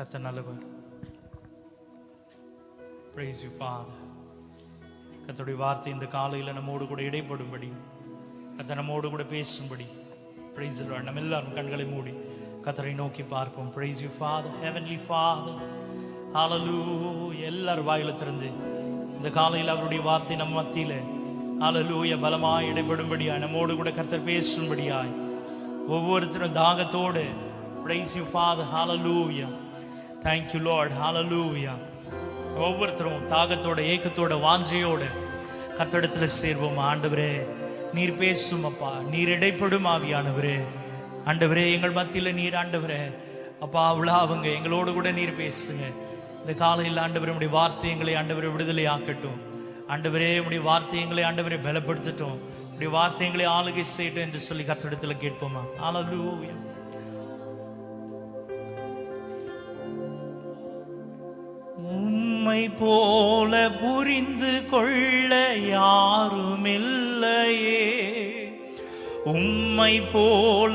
கர்த்தர் நல்லவர். Praise you, Father. கர்த்தருடைய வார்த்தை இந்த காலையில் நம்மோடு கூட இடைப்படும்படி, கர்த்தர் நம்மோடு கூட பேசும்படி, Praise the Lord. நம்ம எல்லாரும் கண்களை மூடி கர்த்தரை நோக்கி பார்ப்போம். Praise you, Father, Heavenly Father. Hallelujah. எல்லாரும் வாயில திறந்து இந்த காலையில் அவருடைய வார்த்தை நம்ம மத்தியில Hallelujah பலமாய் இடைப்படும்படியாய், நம்மோடு கூட கர்த்தர் பேசும்படியாய், ஒவ்வொருத்தரும் தாகத்தோடு Praise you, Father. Hallelujah. Thank you, Lord. Hallelujah. ஒவ்வொருத்தரும் தாகத்தோட, ஏக்கத்தோட, வாஞ்சையோட கர்த்தரிடத்துல சேர்வோம். ஆண்டவரே நீர் பேசும் அப்பா, நீர் இடைப்படும் ஆவியானவரே. ஆண்டவரே எங்கள் மத்தியில் நீர் ஆண்டவரே அப்பா அவங்க எங்களோடு கூட நீர் பேசுங்க. இந்த காலையில் ஆண்டவரே உடைய வார்த்தை எங்களை ஆண்டவரை விடுதலை ஆக்கட்டும். ஆண்டவரே உடைய வார்த்தை எங்களை ஆண்டவரை பலப்படுத்தட்டும். உடைய வார்த்தை எங்களை ஆளுகை செய்யட்டும் என்று சொல்லி கர்த்தரிடத்துல கேட்போமா. ஹல்லேலூயா. உம்மை போல புரிந்து கொள்ள யாருமில்லையே, உம்மை போல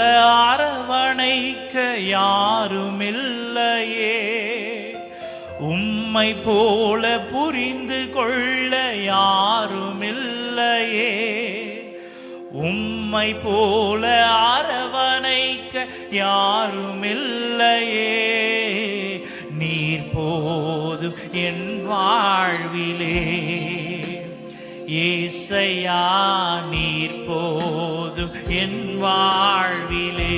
அரவணைக்க யாருமில்லையே, உம்மை போல புரிந்து கொள்ள யாருமில்லையே, உம்மை போல அரவணைக்க யாருமில்லையே. நீர் போதும் என் வாழ்விலே ஏசையா, நீர் போதும் என் வாழ்விலே,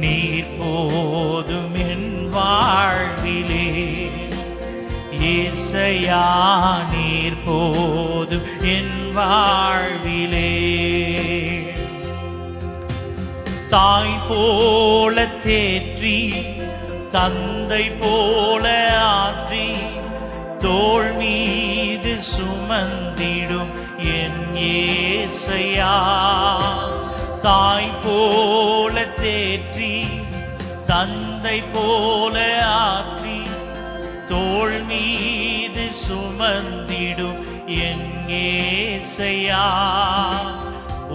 நீர் போதும் என் வாழ்விலே ஏசையா, நீர் போதும் என் வாழ்விலே. தாய் போல தேற்றி, தந்தை போல ஆற்றி, தோள் மீது சுமந்திடும் என் ஏசையா. தாய் போல தேற்றி, தந்தை போல ஆற்றி, தோள் மீது சுமந்திடும் என் ஏசையா.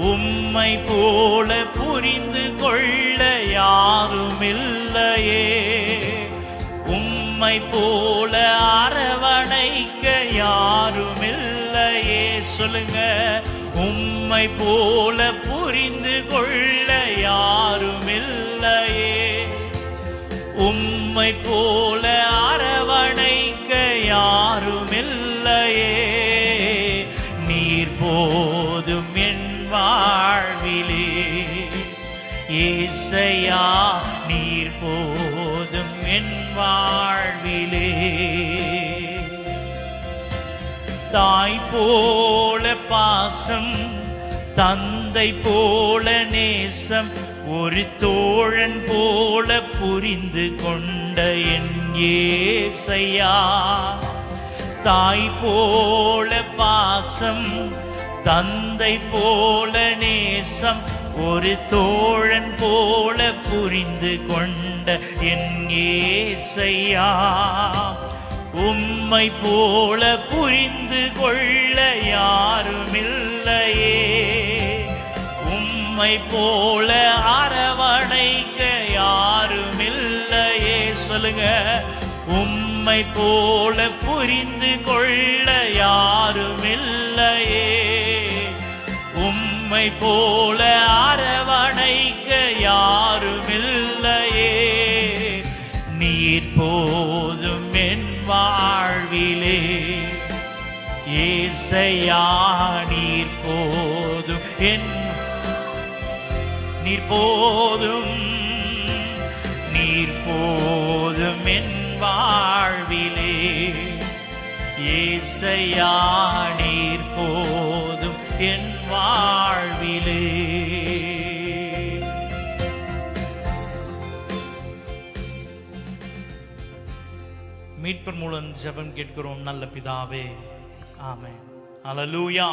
உம்மை போல புரிந்து கொள்ள யாருமில்லையே, உம்மை போல அரவணைக்க யாருமில்லையே. சொல்லுங்க, உம்மை போல புரிந்து கொள்ள யாருமில்லையே, உம்மை போல அரவணைக்க யாருமில்லையே. நீர் போதும் என் வாழ்விலே ஏசையா, நீர் போதும் என் வாழ்விலே. தாய் போல பாசம், தந்தை போல நேசம், ஒரு தோழன் போல புரிந்து கொண்ட என் ஏசையா. தாய் போல பாசம், தந்தை போல நேசம், ஒரு தோழன் போல புரிந்து கொண்ட என் ஏசையா. உம்மை போல புரிந்து கொள்ள யாருமில்லையே, உம்மை போல அரவணைக்க யாருமில்லையே. சொல்லுங்க, உம்மை போல புரிந்து கொள்ள யாருமில்லையே, உம்மை போல அரவணைக்க யாருமில்லையே. நீர் போதும் என் வாழ்விலே ஏசையா, நீர் போதும் என், நீர் போதும், நீர் போதும் என் வாழ்விலே ஏசையா, நீர் போதும் என் வாழ்விலே. மீட்பர் மூலம் ஜெபம் கேட்கிறோம் நல்ல பிதாவே, ஆமென். ஹல்லேலூயா.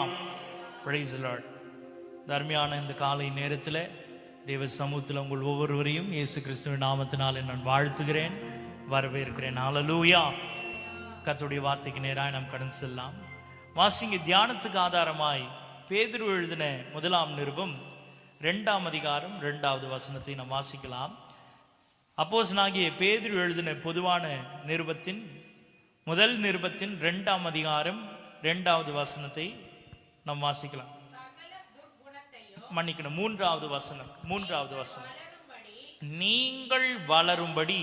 Price the Lord. தர்மியான இந்த காலை நேரத்தில் தேவ சமூகத்தில் உங்கள் ஒவ்வொருவரையும் இயேசு கிறிஸ்துவின் நாமத்தினால் நான் வாழ்த்துகிறேன், வரவேற்கிறேன். ஹல்லேலூயா. கர்த்தருடைய வார்த்தைக்கு நேராக நாம் கடந்து செல்லலாம். வாசிங்க. தியானத்துக்கு ஆதாரமாய் பேதுரு எழுதின முதலாம் நிருபம் 2ஆம் அதிகாரம் 2வது வசனத்தை நாம் வாசிக்கலாம். அப்போஸ்தலனாகிய பேதுரு எழுதின பொதுவான முதல் நிருபத்தின் 2ஆம் அதிகாரம் 2வது வசனத்தை நாம் வாசிக்கலாம். மன்னிக்கணும், 3வது வசனம். நீங்கள் வளரும்படி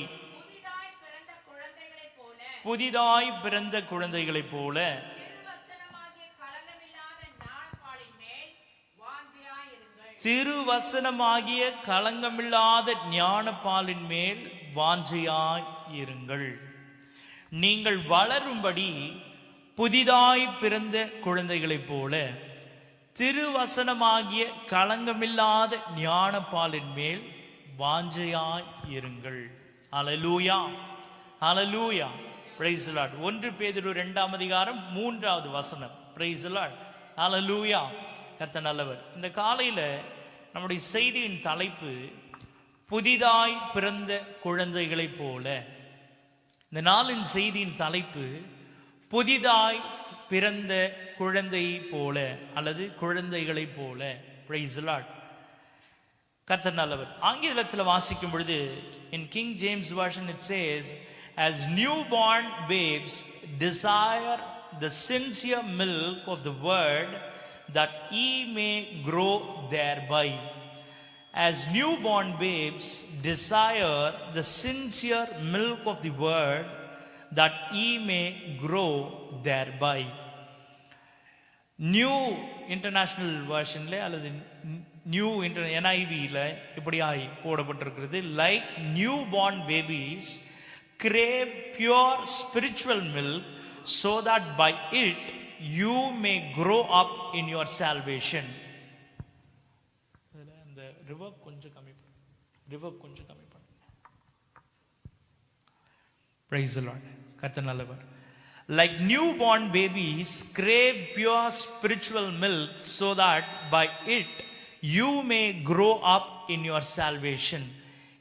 புதிதாய் பிறந்த குழந்தைகளைப் போல திருவசனமாகிய களங்கமில்லாத ஞானப்பாலின் மேல் வாஞ்சையாய் இருங்கள். நீங்கள் வளரும்படி புதிதாய் பிறந்த குழந்தைகளைப் போல திருவசனமாகிய களங்கமில்லாத ஞானப்பாலின் மேல் வாஞ்சையாய் இருங்கள். அல்லேலூயா, அல்லேலூயா, பிரைஸ் தி லார்ட். 1 பேதுரு 2ஆம் அதிகாரம் 3வது வசனம். பிரைஸ் தி லார்ட், அல்லேலூயா. கர்த்தர் நல்லவர். இந்த காலையில நம்முடைய செய்தியின் தலைப்பு புதிதாய் பிறந்த குழந்தைகளைப் போல. இந்த நாளின் செய்தியின் தலைப்பு புதிதாய் பிறந்த குழந்தை போல அல்லது குழந்தைகளைப் போல. பிரைஸ் தி லார்ட், கர்த்தர் நல்லவர். ஆங்கிலத்தில் வாசிக்கும் பொழுது in King James version it says, as newborn babes desire the sincere milk of the word that ye may grow thereby. As newborn babes desire the sincere milk of the word that ye may grow thereby. New international வெர்ஷன்ல அல்லது new NIV-ல இப்படியாய் போடப்பட்டிருக்கிறது. Like new born babies crave pure spiritual milk so that by it you may grow up in your salvation. இந்த reverb கொஞ்சம் கம்மி பண்ணு. Praise the Lord, கர்த்தர் நல்லவர். Like newborn babies crave pure spiritual milk so that by it you may grow up in your salvation.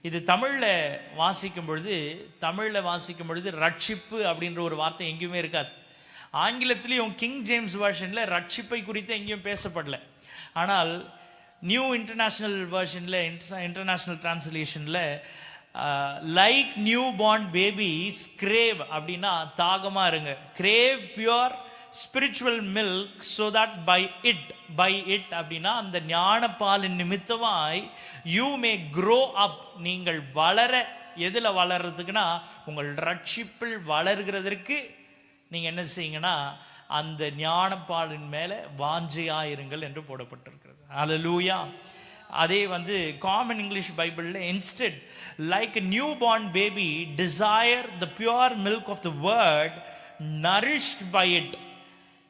இது தமிழ்ல வாசிக்கும் பொழுது ரட்சிப்பு அப்படின்ற ஒரு வார்த்தை எங்கேயுமே இருக்காது. ஆங்கிலத்திலையும் கிங் ஜேம்ஸ் வெர்ஷன்ல ரட்சிப்பை குறித்து எங்கேயும் பேசப்படல. ஆனால் நியூ இன்டர்நேஷனல் வெர்ஷன்ல, இன்டர்நேஷனல் டிரான்ஸ்லேஷன்ல like new born babies crave அப்படின்னா தாகமா இருங்க. Crave pure spiritual milk so that by it அப்படின்னா அந்த ஞானப்பாலின் நிமித்தமாய் you may grow up, நீங்கள் வளர. எதுல வளர்றதுக்குன்னா உங்கள் ரட்சிப்பில் வளர்கிறதற்கு நீங்க என்ன செய்யுங்கன்னா அந்த ஞானப்பாலின் மேல வாஞ்சையாயிருங்கள் என்று போடப்பட்டிருக்கிறது. அல்லேலூயா. அதே காமன் இங்கிலீஷ் பைபிள்ல instead like a newborn baby desire the pure milk of the word, nourished by it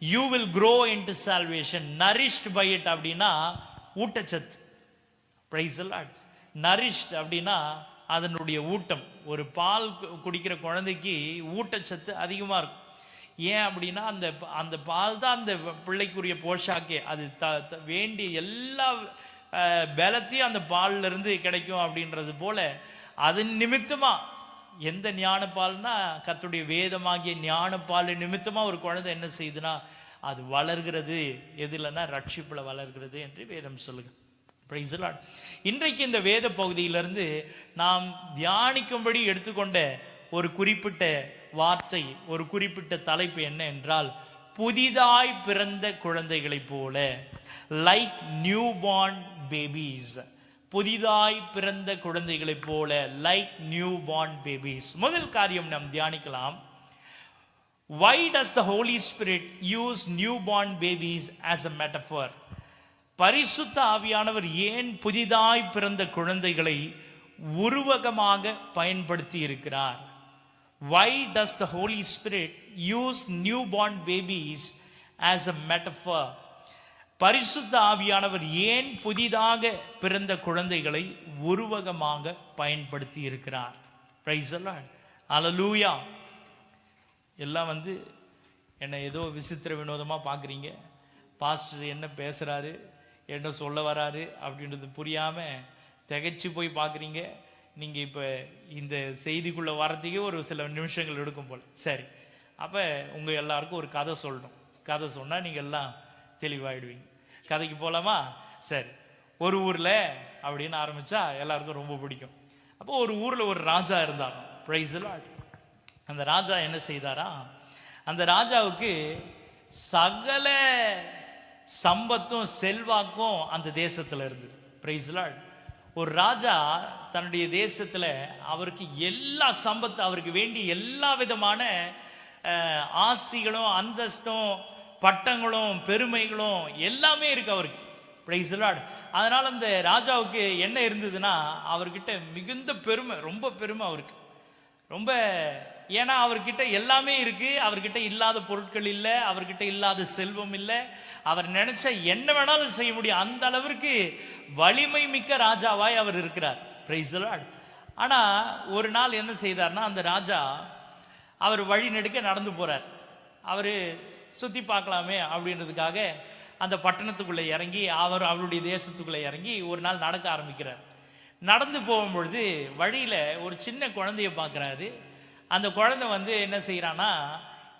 you will grow into salvation. Nourished by it அப்படின்னா ஊட்டச்சத்து. Praise the Lord. Nourished அப்படின்னா அதனுடைய ஊட்டம். ஒரு பால் குடிக்கிற குழந்தைக்கு ஊட்டச்சத்து அதிகமா இருக்கும். ஏன் அப்படின்னா அந்த பால் தான் அந்த பிள்ளைக்குரிய போஷாக்கே. அது வேண்டிய எல்லா பலத்தையும் அந்த பால்ல இருந்து கிடைக்கும் அப்படின்றது போல அதன் நிமித்தமா எந்த ஞானப்பால்னா கர்த்தருடைய வேதமாகிய ஞானப்பால் நிமித்தமா ஒரு குழந்தை என்ன செய்யுதுன்னா அது வளர்கிறது. எதுலன்னா ரட்சிப்புல வளர்கிறது என்று வேதம் சொல்லுங்க. Price the Lord. இன்றைக்கு இந்த வேத பகுதியிலிருந்து நாம் தியானிக்கும்படி எடுத்துக்கொண்ட ஒரு குறிப்பிட்ட வார்த்தை, ஒரு குறிப்பிட்ட தலைப்பு என்ன என்றால் புதிதாய் பிறந்த குழந்தைகளைப் போல. லைக் நியூ பார்ன் பேபிஸ், புதிதாய் பிறந்த குழந்தைகளைப் போல. Like new born babies. முதல் காரியம் நாம் தியானிக்கலாம். Why does the Holy Spirit use newborn babies as a metaphor? பரிசுத்த ஆவியானவர் ஏன் புதிதாய் பிறந்த குழந்தைகளை உருவகமாக பயன்படுத்தி இருக்கிறார்? Why does the Holy Spirit use newborn babies as a metaphor? பரிசுத்த ஆவியானவர் ஏன் புதிதாக பிறந்த குழந்தைகளை உருவகமாக பயன்படுத்தி இருக்கிறார்? Praise the Lord. Hallelujah. எல்லாம் என்ன ஏதோ விசித்திர வினோதமா பார்க்குறீங்க. பாஸ்டர் என்ன பேசுறாரு, என்ன சொல்ல வராரு அப்படின்றது புரியாம திகைச்சு போய் பார்க்குறீங்க. நீங்க இப்ப இந்த செய்திக்குள்ள வரதுக்கே ஒரு சில நிமிஷங்கள் எடுக்கும் போல. சரி, அப்ப உங்க எல்லாருக்கும் ஒரு கதை சொல்லணும். கதை சொன்னா நீங்க எல்லாம் தெளிவாயிடுவீங்க. கதைக்கு போலாமா? சரி. ஒரு ஊர்ல அப்படின்னு ஆரம்பிச்சா எல்லாருக்கும் ரொம்ப பிடிக்கும். அப்போ ஒரு ஊர்ல ஒரு ராஜா இருந்தார். Price the Lord. அந்த ராஜா என்ன செய்தாரா, அந்த ராஜாவுக்கு சகல சம்பத்தும் செல்வாக்கும் அந்த தேசத்துல இருந்தது. Price the Lord. ஒரு ராஜா தன்னுடைய தேசத்துல அவருக்கு எல்லா சம்பத்து, அவருக்கு வேண்டிய எல்லா விதமான ஆஸ்திகளும் அந்தஸ்தும் பட்டங்களும் பெருமைகளும் எல்லாமே இருக்கு அவருக்கு. Price the Lord. அதனால அந்த ராஜாவுக்கு என்ன இருந்ததுன்னா, அவர்கிட்ட மிகுந்த பெருமை, ரொம்ப பெருமை அவருக்கு ரொம்ப. ஏன்னா அவர்கிட்ட எல்லாமே இருக்கு, அவர்கிட்ட இல்லாத பொருட்கள் இல்லை, அவர்கிட்ட இல்லாத செல்வம் இல்லை, அவர் நினைச்ச என்ன வேணாலும் செய்ய முடியும், அந்த அளவிற்கு வலிமை மிக்க ராஜாவாய் அவர் இருக்கிறார். Price the Lord. ஆனா ஒரு நாள் என்ன செய்தார்னா, அந்த ராஜா அவர் வழி நெடுக்க நடந்து போறார். அவரு சுத்தி பார்க்கலாமே அப்படின்றதுக்காக அந்த பட்டணத்துக்குள்ள இறங்கி அவருடைய தேசத்துக்குள்ள இறங்கி ஒரு நாள் நடக்க ஆரம்பிக்கிறார். நடந்து போகும்பொழுது வழியில ஒரு சின்ன குழந்தைய பார்க்கிறாரு. அந்த குழந்தை என்ன செய்யறான்னா,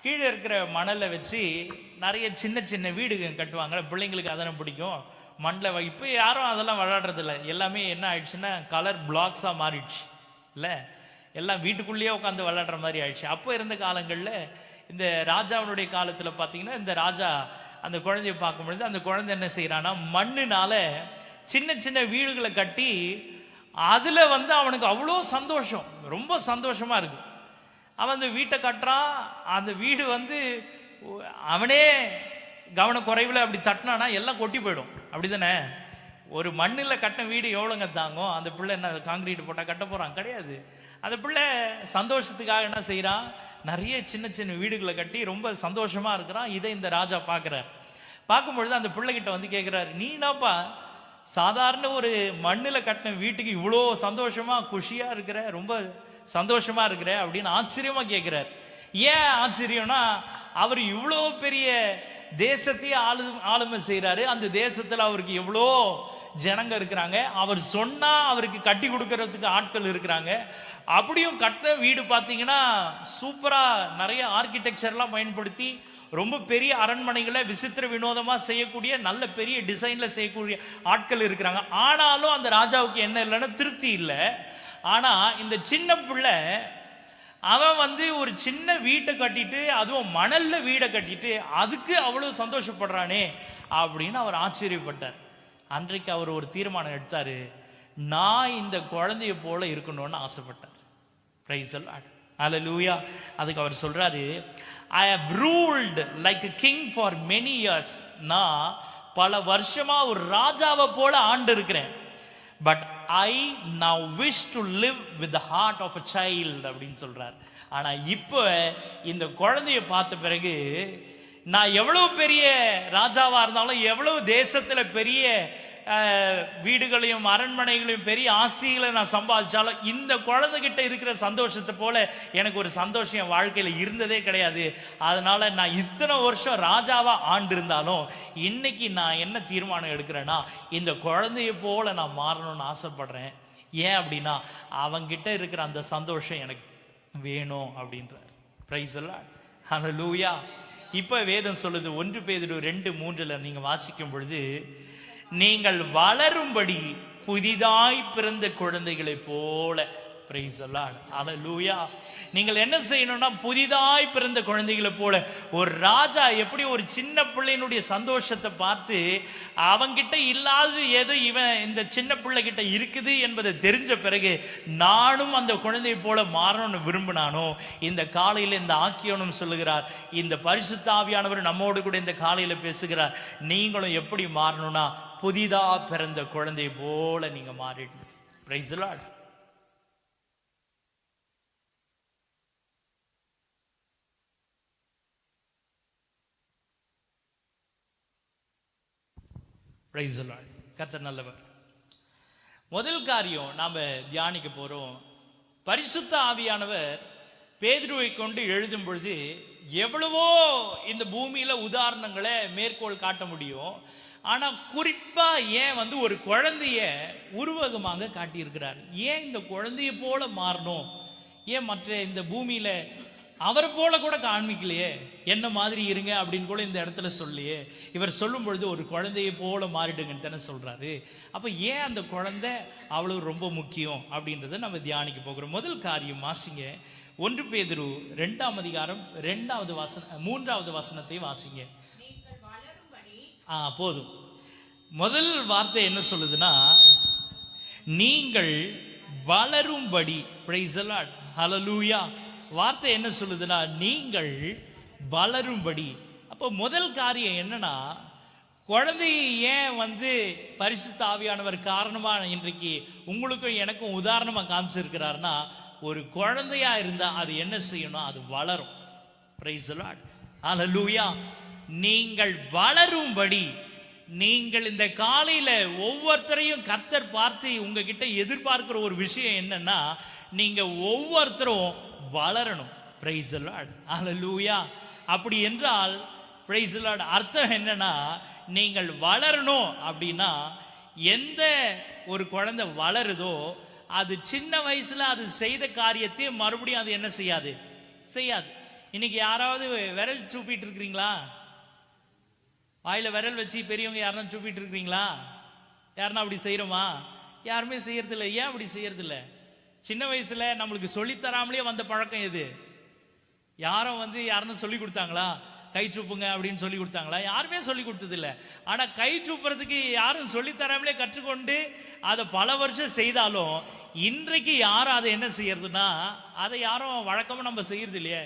கீழே இருக்கிற மணலை வச்சு நிறைய சின்ன சின்ன வீடுகள் கட்டுவாங்க, பிள்ளைங்களுக்கு அதனை பிடிக்கும். மண்ணில் இப்போ யாரும் அதெல்லாம் விளையாடுறது இல்லை, எல்லாமே என்ன ஆயிடுச்சுன்னா கலர் பிளாக்ஸா மாறிடுச்சு இல்லை, எல்லாம் வீட்டுக்குள்ளேயே உட்காந்து விளையாடுற மாதிரி ஆயிடுச்சு. அப்போ இருந்த காலங்களில் இந்த ராஜாவுடைய காலத்துல பார்த்தீங்கன்னா, இந்த ராஜா அந்த குழந்தைய பார்க்கும்பொழுது அந்த குழந்தை என்ன செய்யறான்னா, மண்ணுனால சின்ன சின்ன வீடுகளை கட்டி அதுல அவனுக்கு அவ்வளோ சந்தோஷம், ரொம்ப சந்தோஷமா இருக்கு. அவன் அந்த வீட்டை கட்டுறான். அந்த வீடு அவனே கவனக்குறைவில் அப்படி தட்டினானா எல்லாம் கொட்டி போயிடும், அப்படிதானே? ஒரு மண்ணில் கட்டின வீடு எவ்வளோங்க தாங்கும்? அந்த பிள்ளை என்ன காங்கிரீட் போட்டால் கட்ட போகிறான்? கிடையாது. அந்த பிள்ளை சந்தோஷத்துக்காக என்ன செய்கிறான், நிறைய சின்ன சின்ன வீடுகளை கட்டி ரொம்ப சந்தோஷமா இருக்கிறான். இதை இந்த ராஜா பார்க்குறார். பார்க்கும்பொழுது அந்த பிள்ளைகிட்ட கேட்குறாரு, நீ என்னப்பா சாதாரண ஒரு மண்ணில் கட்டின வீட்டுக்கு இவ்வளோ சந்தோஷமா குஷியா இருக்கிற, ரொம்ப சந்தோஷமா இருக்கிற அப்படின்னு ஆச்சரியமா கேட்கிறார். ஏன் ஆச்சரியம்னா, அவர் இவ்வளோ பெரிய தேசத்தையே ஆளுமை செய்யறாரு. அந்த தேசத்துல அவருக்கு எவ்வளோ ஜனங்க இருக்கிறாங்க, அவர் சொன்னா அவருக்கு கட்டி கொடுக்கறதுக்கு ஆட்கள் இருக்கிறாங்க. அப்படியும் கட்ட வீடு பார்த்தீங்கன்னா சூப்பரா நிறைய ஆர்கிடெக்சர்லாம் பயன்படுத்தி ரொம்ப பெரிய அரண்மனைகளை விசித்திர வினோதமா செய்யக்கூடிய நல்ல பெரிய டிசைன்ல செய்யக்கூடிய ஆட்கள் இருக்கிறாங்க. ஆனாலும் அந்த ராஜாவுக்கு என்ன இல்லைன்னா திருப்தி இல்லை. ஆனா இந்த சின்ன பிள்ளை அவன் ஒரு சின்ன வீட்டை கட்டிட்டு, அதுவும் மணல்ல வீடை கட்டிட்டு அதுக்கு அவ்வளவு சந்தோஷப்படுறானே அப்படின்னு அவர் ஆச்சரியப்பட்டார். அன்றைக்கு அவர் ஒரு தீர்மானம் எடுத்தாரு, நான் இந்த குழந்தைய போல இருக்கணும்னு ஆசைப்பட்டார். Praise the lord. ஹல்லேலூயா. அதுக்கு அவர் சொல்றாரு, I have ruled like a king for many years. நான் பல வருஷமா ஒரு ராஜாவை போல ஆண்டு இருக்கிறேன். But I now wish to live with the heart of a child அப்படின்னு சொல்றார். ஆனா இப்போ இந்த குழந்தைய பார்த்த பிறகு நான் எவ்வளவு பெரிய ராஜாவா இருந்தாலும், எவ்வளவு தேசத்துல பெரிய வீடுகளையும் அரண்மனைகளையும் பெரிய ஆஸ்திகளை நான் சம்பாதிச்சாலும், இந்த குழந்தைகிட்ட இருக்கிற சந்தோஷத்தை போல எனக்கு ஒரு சந்தோஷம் என் வாழ்க்கையில இருந்ததே கிடையாது. அதனால நான் இத்தனை வருஷம் ராஜாவா ஆண்டு இருந்தாலும் இன்னைக்கு நான் என்ன தீர்மானம் எடுக்கிறேன்னா, இந்த குழந்தைய போல நான் மாறணும்னு ஆசைப்படுறேன். ஏன் அப்படின்னா, அவங்கிட்ட இருக்கிற அந்த சந்தோஷம் எனக்கு வேணும் அப்படின்றார். Praise the lord. ஹல்லேலூயா. இப்ப வேதம் சொல்லுது, 1 பேதுரு 2:3 நீங்க வாசிக்கும் பொழுது, நீங்கள் வளரும்படி புதிதாய் பிறந்த குழந்தைகளை போல. Praise the lord. ஹல்லேலூயா. நீங்கள் என்ன செய்யணும்னா, புதிதாய் பிறந்த குழந்தைகளை போல. ஒரு ராஜா எப்படி ஒரு சின்ன பிள்ளையினுடைய சந்தோஷத்தை பார்த்து அவங்கிட்ட இல்லாதது ஏதோ இவன் இந்த சின்ன பிள்ளை கிட்ட இருக்குது என்பதை தெரிஞ்ச பிறகு நானும் அந்த குழந்தையை போல மாறணும்னு விரும்பினானோ, இந்த காலையில இந்த ஆக்கியோனும் சொல்லுகிறார், இந்த பரிசுத்த ஆவியானவர் நம்மோடு கூட இந்த காலையில பேசுகிறார், நீங்களும் எப்படி மாறணும்னா புதிதா பிறந்த குழந்தை போல நீங்க மாறிடணும். Praise the lord. Praise the lord. கர்த்தர் நல்லவர். முதல் காரியம் நாம தியானிக்க போறோம், பரிசுத்த ஆவியானவர் பேதுருவை கொண்டு எழுதும் பொழுது எவ்வளவோ இந்த பூமியில உதாரணங்களை மேற்கோள் காட்ட முடியும். ஆனா குறிப்பா ஏன் ஒரு குழந்தைய உருவகமாக காட்டியிருக்கிறார்? ஏன் இந்த குழந்தைய போல மாறணும்? ஏன் மற்ற இந்த பூமியில அவரை போல கூட காண்பிக்கலையே, என்ன மாதிரி இருங்க அப்படின்னு கூட இந்த இடத்துல சொல்லியே. இவர் சொல்லும் பொழுது ஒரு குழந்தையை போல மாறிடுங்கன்னு தானே சொல்றாரு. அப்ப ஏன் அந்த குழந்தை அவ்வளவு ரொம்ப முக்கியம் அப்படின்றத நம்ம தியானிக்க போகிறோம். முதல் காரியம் வாசிங்க, 1 பேதுரு 2ஆம் அதிகாரம் 3வது வசனத்தை வாசிங்க. போதும். முதல் வார்த்தை என்ன சொல்லுதுன்னா, நீங்கள் வளரும்படி. பிரைஸ் தி லார்ட், ஹல்லேலூயா. வார்த்தை என்ன சொல்லுதுன்னா, நீங்கள் வளரும்படி. அப்போ முதல் காரியம் என்னன்னா, குழந்தையை ஏன் பரிசுத்த ஆவியானவர் காரணமா இன்றைக்கு உங்களுக்கும் எனக்கும் உதாரணமா காமிச்சிருக்கிறார்னா, ஒரு குழந்தையா இருந்தா அது என்ன செய்யணும், அது வளரும். Price the lord, hallelujah. நீங்கள் வளரும்படி. நீங்கள் இந்த காலையில ஒவ்வொருத்தரையும் கர்த்தர் பார்த்து உங்ககிட்ட எதிர்பார்க்கிற ஒரு விஷயம் என்னன்னா, நீங்க ஒவ்வொருத்தரும் வளரணும். பிரைஸ் தி லார்ட், ஹல்லேலூயா. அப்படி என்றால் பிரைஸ் தி லார்ட் அர்த்தம் என்னன்னா, நீங்கள் வளரணும் அப்படின்னா, எந்த ஒரு குழந்தை வளருதோ அது சின்ன வயசுல அது செய்த காரியத்தை மறுபடியும் அது என்ன செய்யாது. இன்னைக்கு யாராவது விரல் சூப்பிட்டு இருக்கிறீங்களா? வாயில விரல் வச்சு பெரியவங்க யாருன்னா சூப்பிட்டு இருக்கிறீங்களா? யாருன்னா அப்படி செய்யறோமா? யாருமே செய்யறது இல்லை. ஏன் அப்படி செய்யறது இல்லை? சின்ன வயசுல நம்மளுக்கு சொல்லித்தராமலே வந்த பழக்கம் எது? யாரும் யாருன்னு சொல்லி கொடுத்தாங்களா? கை சூப்புங்க அப்படின்னு சொல்லி கொடுத்தாங்களா? யாருமே சொல்லி கொடுத்தது இல்லை. ஆனா கை சூப்புறதுக்கு யாரும் சொல்லித்தராமலே கற்றுக்கொண்டு அதை பல வருஷம் செய்தாலும் இன்றைக்கு யாரும் அதை என்ன செய்யறதுன்னா, அதை யாரும் வழக்கமா நம்ம செய்யறது இல்லையே.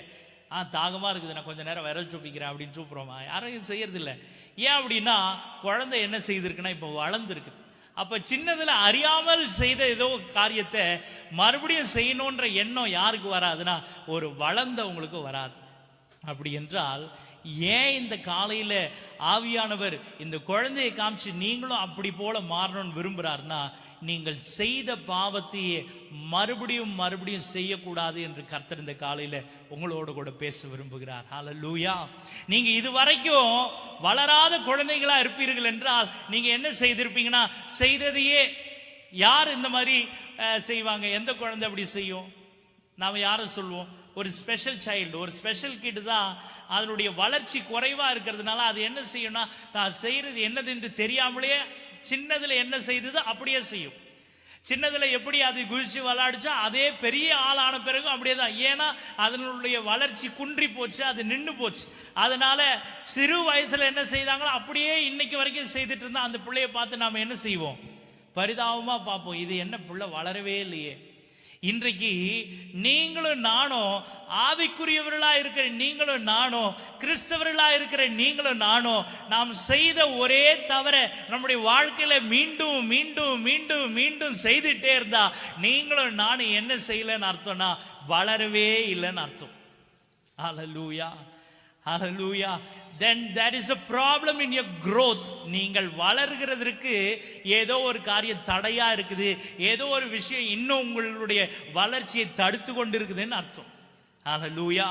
தாகமா இருக்குது, நான் கொஞ்ச நேரம் விரல் சூப்பிக்கிறேன் அப்படின்னு சூப்புறோமா? யாரும் இது செய்யறது இல்லை. ஏன் அப்படின்னா, குழந்தை என்ன செய்திருக்குன்னா இப்போ வளர்ந்துருக்கு. அப்ப சின்னதுல அறியாமல் செய்த ஏதோ காரியத்தை மறுபடியும் செய்யணும்ன்ற எண்ணம் யாருக்கு வராதுன்னா, ஒரு வளர்ந்தவங்களுக்கு வராது. அப்படி என்றால் ஏன் இந்த காலையில ஆவியானவர் இந்த குழந்தையை காமிச்சு நீங்களும் அப்படி போல மாறணும்னு விரும்புறாருன்னா, நீங்கள் செய்த பாவத்தையே மறுபடியும் மறுபடியும் செய்யக்கூடாது என்று கர்த்தர் இந்த காலையில உங்களோட கூட பேச விரும்புகிறார். ஹல்லேலூயா. நீங்க இதுவரைக்கும் வளராத குழந்தைகளா இருப்பீர்கள் என்றால் நீங்க என்ன செய்திருப்பீங்கன்னா, செய்ததையே. யார் இந்த மாதிரி செய்வாங்க? எந்த குழந்தை அப்படி செய்யும்? நாம யாரை சொல்லுவோம்? ஒரு ஸ்பெஷல் சைல்டு, ஒரு ஸ்பெஷல் கிட் தான். அதனுடைய வளர்ச்சி குறைவா இருக்கிறதுனால அது என்ன செய்யும்னா, தான் செய்யறது என்னது என்று தெரியாமலே சின்னதுல என்ன செய்தது அப்படியே செய்யும். சின்னதுல எப்படி அது குதிச்சு விளையாடுச்சோ அதே பெரிய ஆளான பிறகு அப்படியே தான். ஏன்னா அதனுடைய வளர்ச்சி குன்றி போச்சு, அது நின்று போச்சு. அதனால சிறு வயசுல என்ன செய்தாங்களோ அப்படியே இன்னைக்கு வரைக்கும் செய்துட்டு இருந்தா அந்த பிள்ளைய பார்த்து நாம என்ன செய்வோம்? பரிதாபமா பார்ப்போம், இது என்ன பிள்ளை வளரவே இல்லையே. இன்றைக்கு நீங்களும் நானும் ஆவிக்குரியவர்களா இருக்கிற நீங்களும் நானும் கிறிஸ்தவர்களா இருக்கிற நீங்களும் நானும் நாம் செய்த ஒரே தவிர நம்முடைய வாழ்க்கையில மீண்டும் மீண்டும் மீண்டும் மீண்டும் செய்துட்டே இருந்தா நீங்களும் நானும் என்ன செய்யலன்னு அர்த்தம்னா வளரவே இல்லைன்னு அர்த்தம். ஹல்லேலூயா, ஹல்லேலூயா. Then there is a problem in your growth. நீங்கள் வளர்கிறதற்கு ஏதோ ஒரு காரியம் தடையா இருக்குது, ஏதோ ஒரு விஷயம் இன்னும் உங்களுடைய வளர்ச்சியை தடுத்து கொண்டு இருக்குதுன்னு அர்த்தம். ஹல்லேலூயா.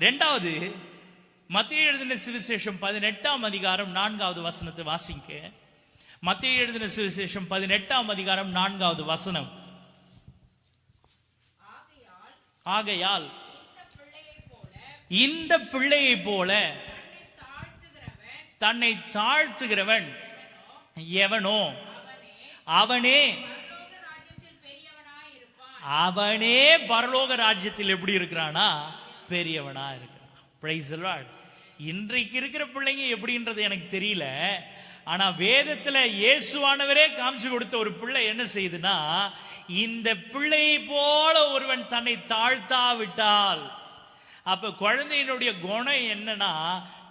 இரண்டாவது, மத்தேயு எழுதின சுவிசேஷம் 18ஆம் அதிகாரம் 4வது வசனத்தை வாசிங்க. மத்தேயு எழுதின சுவிசேஷம் 18ஆம் அதிகாரம் 4வது வசனம். ஆகையால் இந்த பிள்ளையை போல தன்னை தாழ்த்துகிறவன் எவனோ அவனே பரலோக ராஜ்யத்தில் எப்படி இருக்கிறானா? பெரியவனா இருக்கிறான். Price the Lord. இன்றைக்கு இருக்கிற பிள்ளைங்க எப்படின்றது எனக்கு தெரியல. ஆனா வேதத்துல இயேசுவானவரே காமிச்சு கொடுத்த ஒரு பிள்ளை என்ன செய்யுதுன்னா, இந்த பிள்ளையை போல ஒருவன் தன்னை தாழ்த்தாவிட்டால், அப்ப குழந்தையினுடைய குணம் என்னன்னா,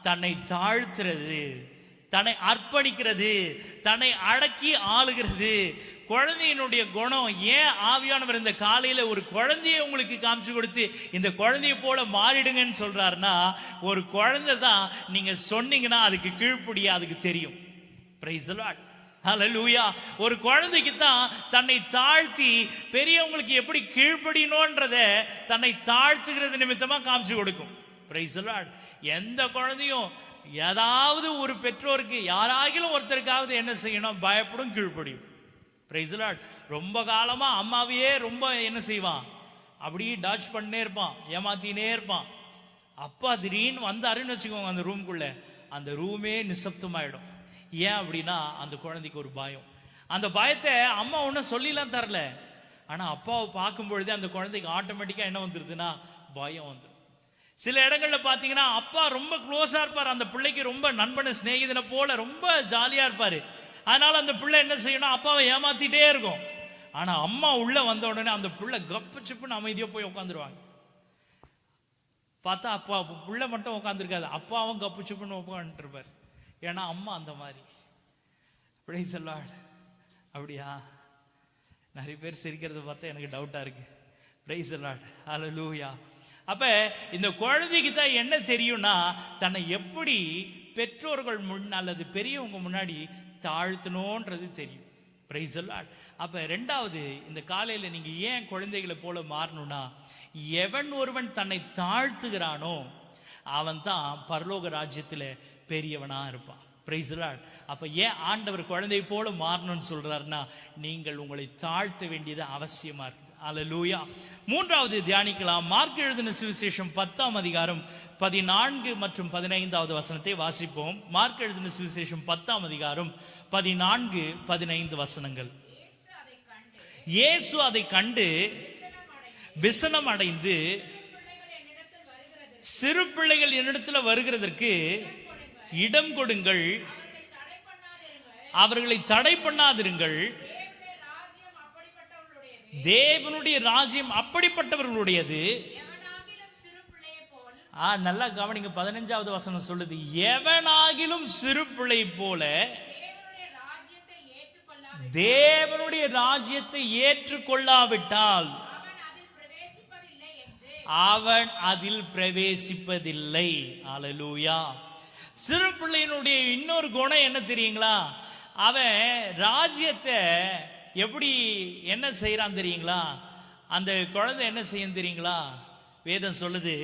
தன்னை தாழ்த்துறது, தன்னை அர்ப்பணிக்கிறது, தன்னை அடக்கி ஆளுகிறது. குழந்தையினுடைய குணம். ஏன் ஆவியானவர் இந்த காலையில ஒரு குழந்தைய உங்களுக்கு காமிச்சு கொடுத்து இந்த குழந்தைய போல மாறிடுங்கன்னு சொல்றாருன்னா, ஒரு குழந்தை தான் நீங்க சொன்னீங்கன்னா அதுக்கு கீழ்ப்படிய அதுக்கு தெரியும். பிரைஸ் தி லார்ட், ஹல்லேலூயா. ஒரு குழந்தைக்கு தான் தன்னை தாழ்த்தி பெரியவங்களுக்கு எப்படி கீழ்ப்படியணும்ன்றத தன்னை தாழ்த்துகிறது நிமித்தமா காமிச்சு கொடுக்கும். Price the Lord. எந்த குழந்தையும் ஏதாவது ஒரு பெற்றோருக்கு யாராகிலும் ஒருத்தருக்காவது என்ன செய்யணும்? பயப்படும், கீழ்ப்படியும். Price the Lord. ரொம்ப காலமா அம்மாவையே ரொம்ப என்ன செய்வான்? அப்படியே டாச் பண்ணே இருப்பான், ஏமாத்தினே இருப்பான். அப்பா திடீர்னு வந்தாருன்னு வச்சுக்கோங்க அந்த ரூம்குள்ள, அந்த ரூமே நிசப்தமாயிடும். ஏன் அப்படின்னா அந்த குழந்தைக்கு ஒரு பயம். அந்த பயத்தை அம்மா ஒன்றும் சொல்லிலாம் தரல, ஆனா அப்பாவை பார்க்கும் பொழுதே அந்த குழந்தைக்கு ஆட்டோமேட்டிக்கா என்ன வந்துருதுன்னா பயம் வந்துடும். சில இடங்கள்ல பாத்தீங்கன்னா அப்பா ரொம்ப க்ளோஸா இருப்பார், அந்த பிள்ளைக்கு ரொம்ப நண்பன சிநேகிதனை போல ரொம்ப ஜாலியா இருப்பாரு. அதனால அந்த பிள்ளை என்ன செய்யணும், அப்பாவை ஏமாத்திட்டே இருக்கும். ஆனா அம்மா உள்ள வந்த உடனே அந்த பிள்ளை கப்பு சிப்புன்னு அமைதியா போய் உட்காந்துருவாங்க. பார்த்தா அப்பா பிள்ளை மட்டும் உட்காந்துருக்காது, அப்பாவும் கப்பு சிப்புன்னு உட்காந்துட்டு இருப்பார். ஏன்னா அம்மா அந்த மாதிரி. Praise the lord. அப்படியா? நிறைய பேர் சிரிக்கிறத பார்த்தா எனக்கு டவுட்டா இருக்கு. Praise the lord. ஹல்லேலூயா. அப்ப இந்த குழந்தைக்கு தான் என்ன தெரியும்னா, தன்னை எப்படி பெற்றோர்கள் முன் அல்லது பெரியவங்க முன்னாடி தாழ்த்தணும்ன்றது தெரியும். Price the Lord. அப்ப ரெண்டாவது, இந்த காலையில நீங்க ஏன் குழந்தைகளை போல மாறணும்னா, எவன் ஒருவன் தன்னை தாழ்த்துகிறானோ அவன் தான் பரலோக ராஜ்யத்துல பெரியவனா இருப்பான். Price the Lord. அப்ப ஏன் ஆண்டவர் குழந்தை போல மாறணும்னு சொல்றாருன்னா, நீங்கள் உங்களை தாழ்த்த வேண்டியது அவசியமா இருக்கு. அல்லேலூயா. மூன்றாவது தியானிக்கலாம். மார்க் எழுதின சுவிசேஷம் 10ஆம் அதிகாரம் 14 மற்றும் 15வது வசனத்தை வாசிப்போம். மார்க் எழுதின சுவிசேஷம் 10ஆம் அதிகாரம் 14, 15 வசனங்கள். இயேசு அதை கண்டு விசனம் அடைந்து, சிறு பிள்ளைகள் என்னிடத்தில் வருகிறதற்கு இடம் கொடுங்கள், அவர்களை தடை பண்ணாதிருங்கள், தேவனுடைய ராஜ்யம் அப்படிப்பட்டவர்களுடையது. நல்லா கவனிங்க, 15வது வசனம் சொல்லுது, எவனாகிலும் சிறு பிள்ளை போல தேவனுடைய ராஜ்யத்தை ஏற்றுக்கொள்ளாவிட்டால் அவன் அதில் பிரவேசிப்பதில்லை. அல்லேலூயா. சிறு பிள்ளையினுடைய இன்னொரு குணம் என்ன தெரியுங்களா? அவன் ராஜ்யத்தை எப்படி என்ன செய்யறான் தெரியுங்களா? அந்த குழந்தை என்ன செய்யும் தெரியுங்களா? வேதம் சொல்லுது,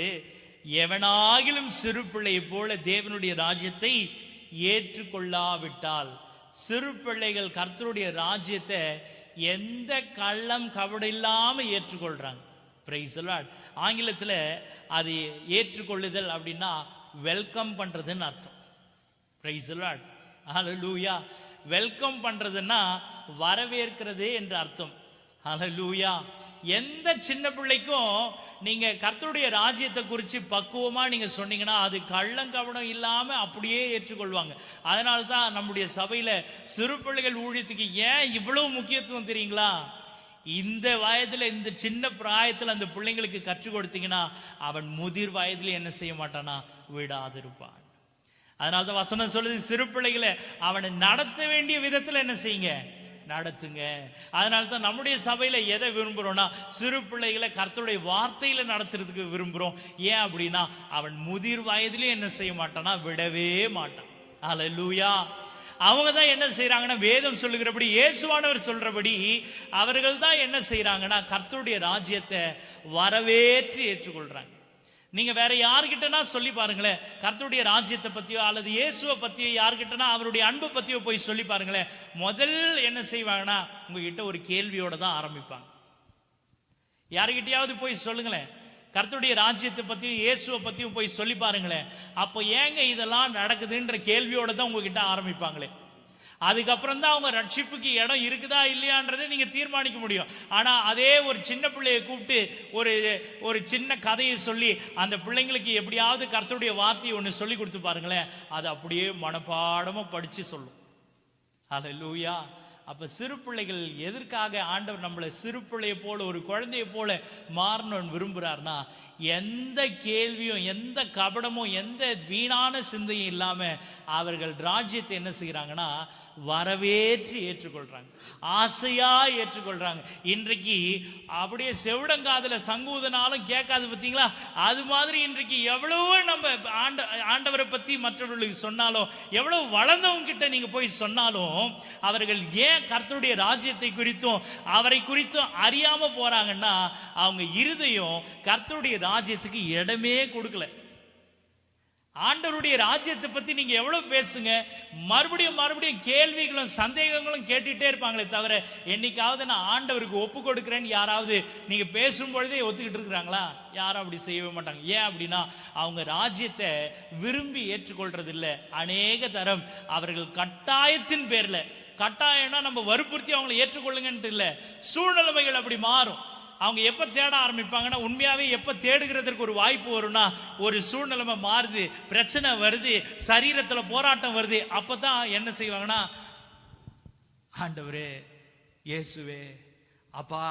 எவனாகிலும் சிறு பிள்ளை போல தேவனுடைய ராஜ்யத்தை ஏற்றுக்கொள்ளாவிட்டால். சிறு பிள்ளைகள் கர்த்தருடைய ராஜ்யத்தை எந்த கள்ளம் கபடு இல்லாம ஏற்றுக்கொள்றாங்க. Price the Lord. ஆங்கிலத்துல அது ஏற்றுக்கொள்ளுதல் அப்படின்னா வெல்கம் பண்றதுன்னு அர்த்தம். Price the lord. Hallelujah. Welcome பண்றதுன்னா வரவேற்கிறது என்று அர்த்தம். ஹல்லேலூயா. எந்த சின்ன பிள்ளைக்கும் நீங்க கர்த்தருடைய ராஜ்யத்தை குறித்து பக்குவமா நீங்க சொன்னீங்கன்னா அது கள்ளங்கபடம் இல்லாம அப்படியே ஏற்றுக்கொள்வாங்க. அதனால தான் நம்முடைய சபையில சிறு பிள்ளைகள் ஊழியத்துக்கு ஏன் இவ்வளவு முக்கியத்துவம் தெரியுங்களா? இந்த வயதுல, இந்த சின்ன பிராயத்துல அந்த பிள்ளைங்களுக்கு கற்றுக் கொடுத்தீங்கன்னா அவன் முதிர் வயதுல என்ன செய்ய மாட்டானா, விடாதிருப்பான். அதனாலதான் வசனம் சொல்லுது, சிறு பிள்ளைகளை அவனை நடத்த வேண்டிய விதத்துல என்ன செய்யுங்க, நடத்துங்க. அதனால தான் நம்முடைய சபையில எதை விரும்புறோம்னா, சிறு பிள்ளைகளை கர்த்தருடைய வார்த்தையில நடத்துறதுக்கு விரும்புறோம். ஏன் அப்படின்னா அவன் முதிர் வயதிலே என்ன செய்ய மாட்டானா, விடவே மாட்டான். அல்லேலூயா. அவங்க தான் என்ன செய்யறாங்கன்னா, வேதம் சொல்லுகிறபடி, இயேசுவானவர் சொல்றபடி அவர்கள் தான் என்ன செய்யறாங்கன்னா கர்த்தருடைய ராஜ்யத்தை வரவேற்று ஏற்றுக்கொள்றாங்க. நீங்க வேற யார்கிட்டனா சொல்லி பாருங்களேன், கர்த்தருடைய ராஜ்யத்தை பத்தியோ அல்லது இயேசுவை பத்தியோ யார்கிட்டனா அவருடைய அன்பு பத்தியோ போய் சொல்லி பாருங்களேன், முதல் என்ன செய்வாங்கன்னா உங்ககிட்ட ஒரு கேள்வியோட தான் ஆரம்பிப்பாங்க. யாருகிட்டயாவது போய் சொல்லுங்களேன், கர்த்தருடைய ராஜ்யத்தை பத்தியும் இயேசுவை பத்தியும் போய் சொல்லி பாருங்களேன், அப்போ ஏங்க இதெல்லாம் நடக்குதுன்ற கேள்வியோட தான் உங்ககிட்ட ஆரம்பிப்பாங்களே. அதுக்கப்புறம் தான் அவங்க ரட்சிப்புக்கு இடம் இருக்குதா இல்லையான்றதை நீங்க தீர்மானிக்க முடியும். ஆனா அதே ஒரு சின்ன பிள்ளையை கூப்பிட்டு ஒரு சின்ன கதையை சொல்லி அந்த பிள்ளைங்களுக்கு எப்படியாவது கர்த்தருடைய வார்த்தையை ஒன்று சொல்லி கொடுத்து பாருங்களேன், அது அப்படியே மனப்பாடமா படிச்சு சொல்லும். அல்லேலூயா. அப்ப சிறு பிள்ளைகள் எதற்காக ஆண்டவர் நம்மளை சிறு பிள்ளையை போல, ஒரு குழந்தையை போல மாறணும்னு விரும்புறாருன்னா, எந்த கேள்வியும் எந்த கபடமும் எந்த வீணான சிந்தையும் இல்லாம அவர்கள் ராஜ்யத்தை என்ன செய்யறாங்கன்னா வரவேற்று ஏற்றுக்கொள்றாங்க, ஆசையா ஏற்றுக்கொள்றாங்க. இன்றைக்கு அப்படியே செவிடங்காதுல சங்கூதனாலும் கேட்காது பார்த்தீங்களா? அது மாதிரி இன்றைக்கு எவ்வளவோ நம்ம ஆண்டவரை பத்தி மற்றவர்களுக்கு சொன்னாலும், எவ்வளவு வளர்ந்தவங்க கிட்ட நீங்க போய் சொன்னாலும் அவர்கள் ஏன் கர்த்தருடைய ராஜ்யத்தை குறித்தும் அவரை குறித்தும் அறியாம போறாங்கன்னா, அவங்க இருதயம் கர்த்தருடைய ராஜ்யத்துக்கு இடமே கொடுக்கல. ஆண்டவருடைய ராஜ்யத்தை பத்தி நீங்க எவ்வளவு பேசுங்க, மறுபடியும் மறுபடியும் கேள்விகளும் சந்தேகங்களும் கேட்டுட்டே இருப்பாங்களே தவிர, என்னைக்காவது நான் ஆண்டவருக்கு ஒப்பு கொடுக்கிறேன்னு யாராவது நீங்க பேசும் பொழுதே ஒத்துக்கிட்டு இருக்கிறாங்களா? யாரும் அப்படி செய்யவே மாட்டாங்க. ஏன் அப்படின்னா அவங்க ராஜ்யத்தை விரும்பி ஏற்றுக்கொள்றது இல்லை. அநேக தரம் அவர்கள் கட்டாயத்தின் பேர்ல, கட்டாயம்னா நம்ம வற்புறுத்தி அவங்களை ஏற்றுக்கொள்ளுங்கன்ட்டு இல்லை, சூழ்நிலைமைகள் அப்படி மாறும். அவங்க எப்ப தேட ஆரம்பிப்பாங்கன்னா, உண்மையாவே எப்ப தேடுகிறதுக்கு ஒரு வாய்ப்பு வரும்னா, ஒரு சூழ்நிலைமை மாறுது, பிரச்சனை வருது, சரீரத்துல போராட்டம் வருது, அப்பதான் என்ன செய்வாங்கன்னா, ஆண்டவரே இயேசுவே அப்பா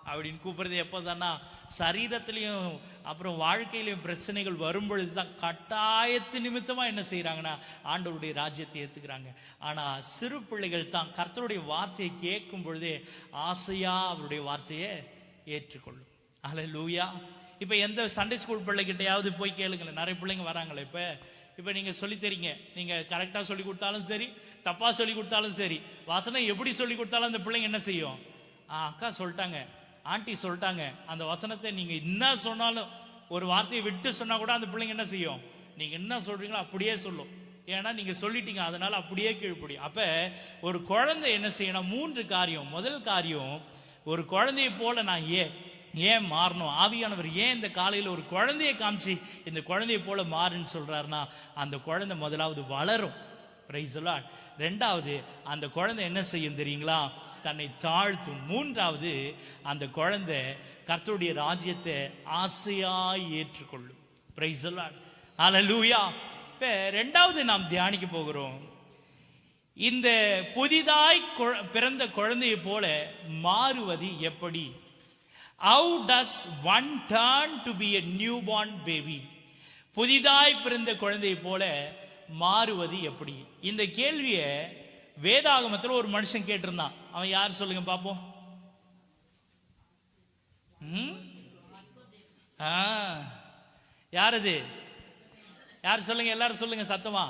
அப்படின்னு கூப்பிடுறது எப்போதானா, சரீரத்திலையும் அப்புறம் வாழ்க்கையிலையும் பிரச்சனைகள் வரும்பொழுதுதான் கட்டாயத்து நிமித்தமா என்ன செய்யறாங்கன்னா ஆண்டவருடைய ராஜ்யத்தை ஏத்துக்கிறாங்க. ஆனா சிறு பிள்ளைகள் தான் கர்த்தருடைய வார்த்தையை கேட்கும் பொழுதே ஆசையா அவருடைய வார்த்தையை ஏற்றுக்கொள்ளும். அல்லேலூயா. இப்ப எந்த சண்டே ஸ்கூல் பிள்ளைகிட்டையாவது போய் கேளுங்களேன். நிறைய பிள்ளைங்க வராங்களே இப்ப நீங்க சொல்லி தரீங்க, நீங்க கரெக்டா சொல்லி கொடுத்தாலும் சரி, தப்பா சொல்லி கொடுத்தாலும் சரி, வசனம் எப்படி சொல்லி கொடுத்தாலும் அந்த பிள்ளைங்க என்ன செய்யும்? அக்கா சொல்லிட்டாங்க, ஆண்டி சொல்லிட்டாங்க, அந்த வசனத்தை நீங்க என்ன சொன்னாலும், ஒரு வார்த்தையை விட்டு சொன்னா கூட அந்த பிள்ளைங்க என்ன செய்யும்? நீங்க என்ன சொல்றீங்களோ அப்படியே சொல்லும். ஏன்னா நீங்க சொல்லிட்டீங்க, அதனால அப்படியே கீழ்ப்படியும். அப்ப ஒரு குழந்தை என்ன செய்யணும்? 3 காரியம். முதல் காரியம், ஒரு குழந்தையை போல நான் ஏன் மாறணும்? ஆவியானவர் ஏன் இந்த காலையில் ஒரு குழந்தையை காமிச்சு இந்த குழந்தையை போல மாறுன்னு சொல்றாருன்னா, அந்த குழந்தை முதலாவது வளரும். Price the Lord. 2வது, அந்த குழந்தை என்ன செய்யும் தெரியுங்களா? தன்னை தாழ்த்தும். 3வது, அந்த குழந்தை கர்த்தருடைய ராஜ்யத்தை ஆசையாய் ஏற்றுக்கொள்ளும். Praise the lord. ஹல்லேலூயா. இப்ப 2வது நாம் தியானிக்க போகிறோம். இந்த புதிதாய் பிறந்த குழந்தையை போல மாறுவது எப்படி? How does one turn to be a newborn baby? புதிதாய் பிறந்த குழந்தையை போல மாறுவது எப்படி? இந்த கேள்வியை வேதாகமத்தில் ஒரு மனுஷன் கேட்டிருந்தான். அவன் யார் சொல்லுங்க பாப்போம்? யார் அது? யார் சொல்லுங்க, எல்லாரும் சொல்லுங்க சத்தமா.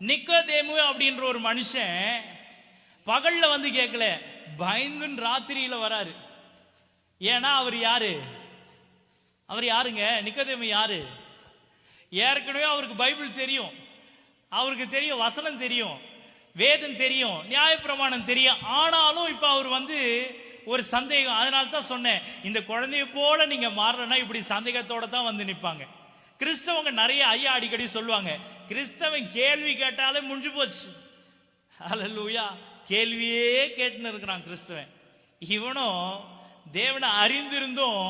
நிக்கோதேமு அப்படின்ற ஒரு மனுஷன் பகல்ல வந்து கேட்கல, பயந்துன்னு ராத்திரியில வராரு. ஏன்னா அவர் யாரு? அவர் யாருங்க? நிக்கோதேமு யாரு? ஏற்கனவே அவருக்கு பைபிள் தெரியும், அவருக்கு தெரியும், வசனம் தெரியும், வேதம் தெரியும், நியாயப்பிரமாணம் தெரியும். ஆனாலும் இப்ப அவர் வந்து ஒரு சந்தேகம். அதனால தான் சொன்னேன், இந்த குழந்தைய போல நீங்க மாறலன்னா இப்படி சந்தேகத்தோட தான் வந்து நிற்பாங்க. கிறிஸ்தவங்க நிறைய ஐயா அடிக்கடி சொல்லுவாங்க, கிறிஸ்தவன் கேள்வி கேட்டாலே முடிஞ்சு போச்சு. அல்லேலூயா. கேள்வியே கேட்டுன்னு இருக்கிறான் கிறிஸ்தவன். இவனும் தேவனை அறிந்திருந்தும்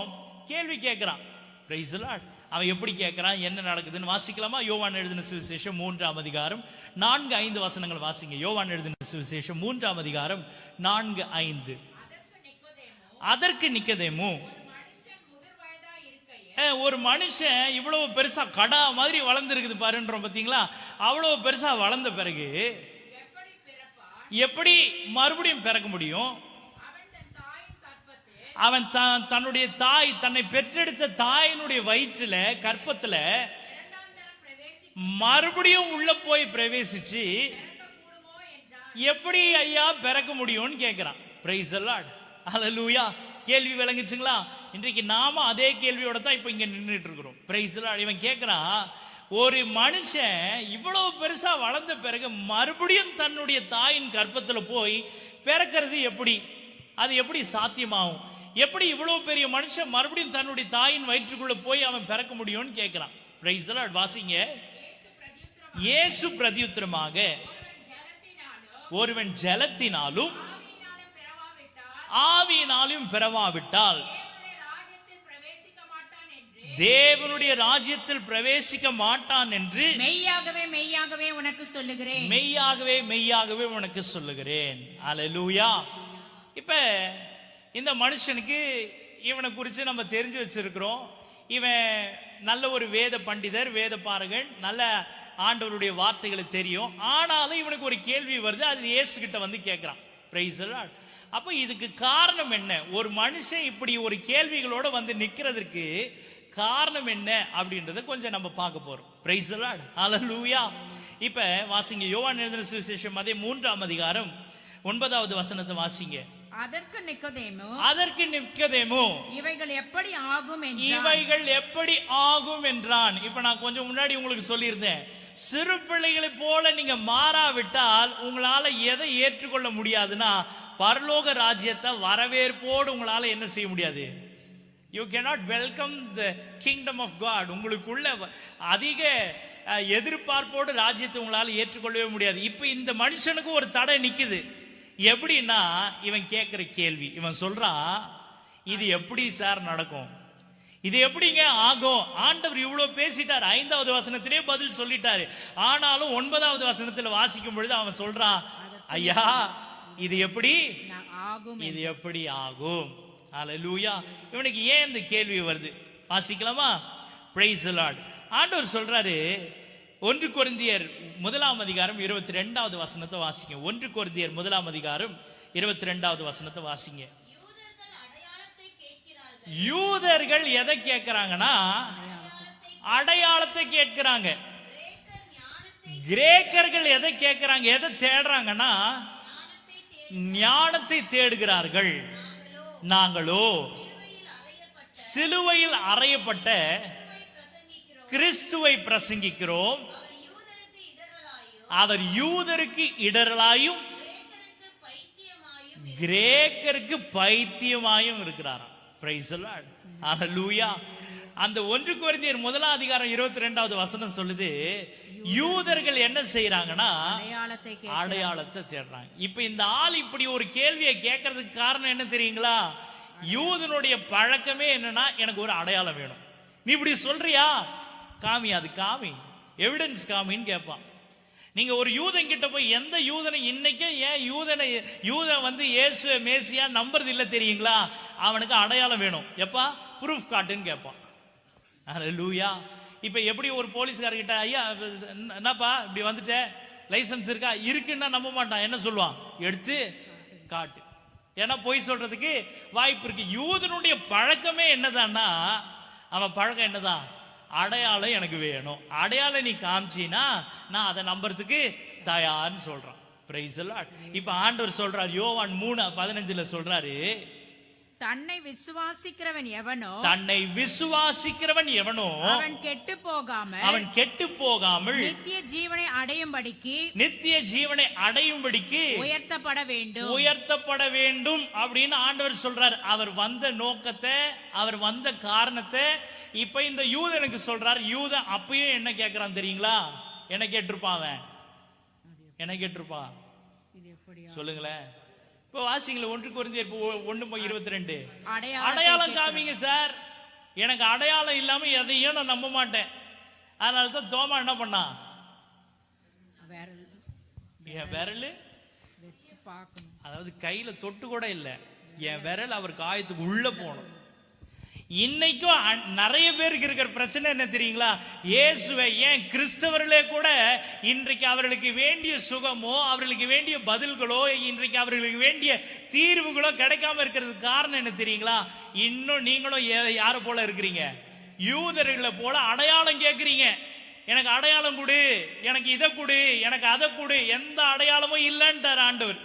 கேள்வி கேட்கிறான். Praise the Lord. அவன் எப்படி கேட்கிறான், என்ன நடக்குதுன்னு வாசிக்கலாமா? யோவான் எழுதின சுவிசேஷம் 3ஆம் அதிகாரம் 4-5 வசனங்கள் வாசிங்க. யோவான் எழுதின சுவிசேஷம் 3ஆம் அதிகாரம் 4-5. அதற்கு நிக்கோதேமு, ஒரு மனுஷன் இவ்வளவு பெருசா கடா மாதிரி வளர்ந்து இருக்குது பாருன்றோம் பாத்தீங்களா, அவ்வளவு பெருசா வளர்ந்த பிறகு எப்படி மறுபடியும் பிறக்க முடியும்? அவன் தன்னுடைய தாய், தன்னை பெற்றெடுத்த தாயினுடைய வயிற்றுல, கற்பத்துல மறுபடியும் உள்ள போய் பிரவேசிச்சு எப்படி ஐயா பிறக்க முடியும்னு கேட்கிறான். Praise the lord. ஹல்லேலூயா. கேள்வி விளங்குச்சுங்களா? இன்றைக்கு நாம அதே கேள்வியோட தான் இப்ப இங்க நின்றுட்டு இருக்கிறோம். Price the Lord. இவன் கேட்கிறான், ஒரு மனுஷன் இவ்வளவு பெருசா வளர்ந்த பிறகு மறுபடியும் தன்னுடைய தாயின் கற்பத்துல போய் பிறக்கிறது எப்படி? அது எப்படி சாத்தியமாகும்? எப்படி இவ்வளவு பெரிய மனுஷன் மறுபடியும் தன்னுடைய தாயின் வயிற்றுக்குள்ள போய் அவன் பிறக்க முடியும்னு கேட்கிறான். Praise the Lord. வாசிங்க. இயேசு பிரதியுத்தரமாக, ஒருவன் ஜலத்தினாலும் ஆவியினாலும் பிறவாவிட்டால் தேவனுடைய ராஜ்யத்தில் பிரவேசிக்க மாட்டான் என்று மெய்யாகவே மெய்யாகவே உனக்கு சொல்லுகிறேன். மெய்யாகவே மெய்யாகவே உனக்கு சொல்லுகிறேன். அல்லேலூயா. இப்ப இந்த மனுஷனுக்கு இவனை குறித்து நம்ம தெரிஞ்சு வச்சிருக்கிறோம். இவன் நல்ல ஒரு வேத பண்டிதர், வேத பாரகன், நல்ல ஆண்டவருடைய வார்த்தைகளை தெரியும். ஆனாலும் இவனுக்கு ஒரு கேள்வி வருது, அது இயேசு கிட்ட வந்து கேட்கிறான். Praise the Lord. அப்ப இதுக்கு காரணம் என்ன? ஒரு மனுஷன் இப்படி ஒரு கேள்விகளோட வந்து நிக்கிறதுக்கு காரணம் என்ன அப்படின்றத கொஞ்சம் நம்ம பார்க்க போறோம். Praise the lord. ஹல்லேலூயா. இப்ப வாசிங்க. யோவான் எழுதின சுவிசேஷம் அதே 3ஆம் அதிகாரம் 9வது வசனத்தை வாசிங்க. அதற்கு நிக்கதேமு இவைகள் எப்படி ஆகும் என்றான். இப்ப நான் கொஞ்சம் முன்னாடி உங்களுக்கு சொல்லியிருந்தேன், சிறு பிள்ளைகளை போல நீங்க மாறாவிட்டால் உங்களால எதை ஏற்றுக்கொள்ள முடியாதுன்னா பரலோக ராஜ்யத்தை வரவேற்போடு உங்களால என்ன செய்ய முடியாது. You cannot welcome the kingdom of God. உங்களுக்குள்ள அதிக எதிர்பார்ப்போடு ராஜ்யத்தை உங்களால ஏற்றுக்கொள்ளவே முடியாது. இப்ப இந்த மனுஷனுக்கு ஒரு தடை நிக்குது. எப்படின்னா இவன் கேட்கிற கேள்வி, இவன் சொல்றான், இது எப்படி சார் நடக்கும், இது எப்படிங்க ஆகும்? ஆண்டவர் இவ்வளவு பேசிட்டார், 5வது வசனத்திலே பதில் சொல்லிட்டாரு. ஆனாலும் 9வது வசனத்துல வாசிக்கும் பொழுது அவன் சொல்றான், ஐயா இது எப்படி ஆகும்? அல்லேலூயா. இவனுக்கு ஏன் இந்த கேள்வி வருது? வாசிக்கலாமா? Praise the lord. ஆண்டவர் சொல்றாரு, 1 கொரிந்தியர் 1:22 வசனத்தை வாசிங்க. 1 கொரிந்தியர் 1:22 வசனத்தை வாசிங்க. யூதர்கள் எதை கேட்கிறாங்கன்னா அடையாளத்தை கேட்கிறாங்க. கிரேக்கர்கள் எதை கேட்கிறாங்க, எதை தேடுறாங்கன்னா ஞானத்தை தேடுகிறார்கள். நாங்களோ சிலுவையில் அறையப்பட்ட கிறிஸ்துவை பிரசங்கிக்கிறோம். அவர் யூதருக்கு இடரலாயும் கிரேக்கருக்கு பைத்தியமாயும் இருக்கிறாராம். Price the lord. ஹல்லேலூயா. அந்த 1 கொரிந்தியர் 1:22 வசனம் சொல்லுது, யூதர்கள் என்ன செய்யறாங்கன்னா அடையாளத்தை தேடுறாங்க. இப்ப இந்த ஆள் இப்படி ஒரு கேள்வியை கேட்கறதுக்கு காரணம் என்ன தெரியுங்களா? யூதனுடைய பழக்கமே என்னன்னா, எனக்கு ஒரு அடையாளம் வேணும். நீ இப்படி சொல்றியா, காமி, அது காமி, எவிடன்ஸ் காமின்னு கேட்பான். நீங்க ஒரு யூதன் கிட்ட போய், எந்த யூதனை இன்னைக்கும் ஏன் யூதன் வந்து இயேசு மேசியா நம்புறது இல்ல தெரியுங்களா? அவனுக்கு அடையாளம் வேணும். எப்பா ப்ரூஃப் காட்டுன்னு கேட்பான். அல்லேலூயா. இப்ப எப்படி ஒரு போலீஸ்காரர்கிட்ட, ஐயா என்னப்பா இப்படி வந்துட்ட, லைசன்ஸ் இருக்கா? இருக்குன்னா நம்ப மாட்டான். என்ன சொல்லுவான்? எடுத்து காட்டு. ஏன்னா பொய் சொல்றதுக்கு வாய்ப்பு இருக்கு. யூதனுடைய பழக்கமே என்னதான்னா, அவன் பழக்கம் என்னதான், அடையாளம் எனக்கு வேணும், அடையாளம் நீ காமிச்சினா நான் அதை நம்புறதுக்கு தயார்னு சொல்றான். Price the Lord. இப்ப ஆண்டவர் சொல்றார், யோவான் 3:15 சொல்றாரு, தன்னை விசுவாசிக்கிறவன் எவனோ அவன் கெட்டு போகாமல் நித்திய ஜீவனை அடையும்படிக்கு உயர்த்தப்பட வேண்டும் அப்படின்னு ஆண்டவர் சொல்றார். அவர் வந்த நோக்கத்தை, அவர் வந்த காரணத்தை இப்ப இந்த யூதனுக்கு சொல்றார். யூதன் அப்பயும் என்ன கேட்கிறான் தெரியுங்களா? என்ன கேட்டிருப்பான்? சொல்லுங்களேன். இப்ப வாசிங்கள 1 கொரிந்தியர் 1:22 அடையாளம் காமிங்க சார். எனக்கு அடையாளம் இல்லாம எதையும் நான் நம்ப மாட்டேன். அதனாலதான் தோமா என்ன பண்ணா, விரல் அதாவது கையில தொட்டு கூட இல்ல, என் விரல் அவர் காயத்துக்கு உள்ள போகணும். இன்னைக்கும் நிறைய பேருக்கு இருக்கிற பிரச்சனை என்ன தெரியுங்களா? இயேசுவை, ஏன் கிறிஸ்தவர்களே கூட இன்றைக்கு அவர்களுக்கு வேண்டிய சுகமோ, அவர்களுக்கு வேண்டிய பதில்களோ, இன்றைக்கு அவர்களுக்கு வேண்டிய தீர்வுகளோ கிடைக்காம இருக்கிறதுக்கு காரணம் என்ன தெரியுங்களா? இன்னும் நீங்களும் யார போல இருக்கிறீங்க? யூதர்களை போல அடையாளம் கேட்கிறீங்க. எனக்கு அடையாளம் கொடு, எனக்கு இதை கொடு, எனக்கு அதை கொடு. எந்த அடையாளமும் இல்லைன்றார் ஆண்டவர்.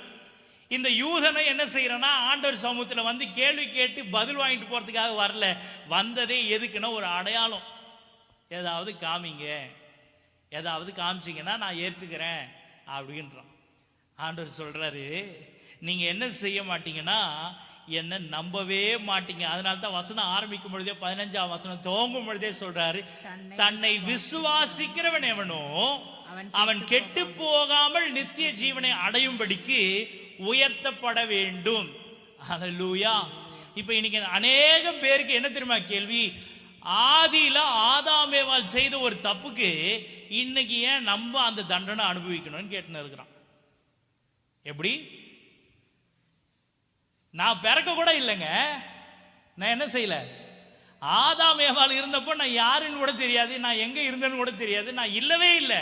இந்த யூதனை என்ன செய்யறனா, ஆண்டவர் சமூகத்துல வந்து கேள்வி கேட்டு பதில் வாங்கிட்டு போறதுக்காக வரல. வந்ததே எதுக்குன்னா ஒரு அடையாளம். ஏதாவது காமிங்க, ஏதாவது காமிச்சிங்கன்னா நான் ஏற்றுக்கிறேன் அப்படின்றான். ஆண்டவர் சொல்றாரு, நீங்க என்ன செய்ய மாட்டீங்கன்னா என்ன நம்பவே மாட்டீங்க. அதனால தான் வசனம் ஆரம்பிக்கும் பொழுதே 15ஆம் வசனம் துவங்கும் பொழுதே சொல்றாரு, தன்னை விசுவாசிக்கிறவன் எவனோ அவன் கெட்டு போகாமல் நித்திய ஜீவனை அடையும்படிக்கு உயர்த்தப்பட வேண்டும். அல்லேலூயா. இப்ப இன்னைக்கு அநேக பேருக்கு என்ன தெரியுமா கேள்வி? ஆதியில ஆதாமேவால் செய்த ஒரு தப்புக்கு இன்னைக்கு ஏன் நம்ம அந்த தண்டனை அனுபவிக்கணும்னு கேட்டுன்னு இருக்கிறான். எப்படி? நான் பிறக்க கூட இல்லைங்க, நான் என்ன செய்யல, ஆதாமேவால் இருந்தப்போ நான் யாருன்னு கூட தெரியாது, நான் எங்க இருந்தேன்னு கூட தெரியாது, நான் இல்லவே இல்லை.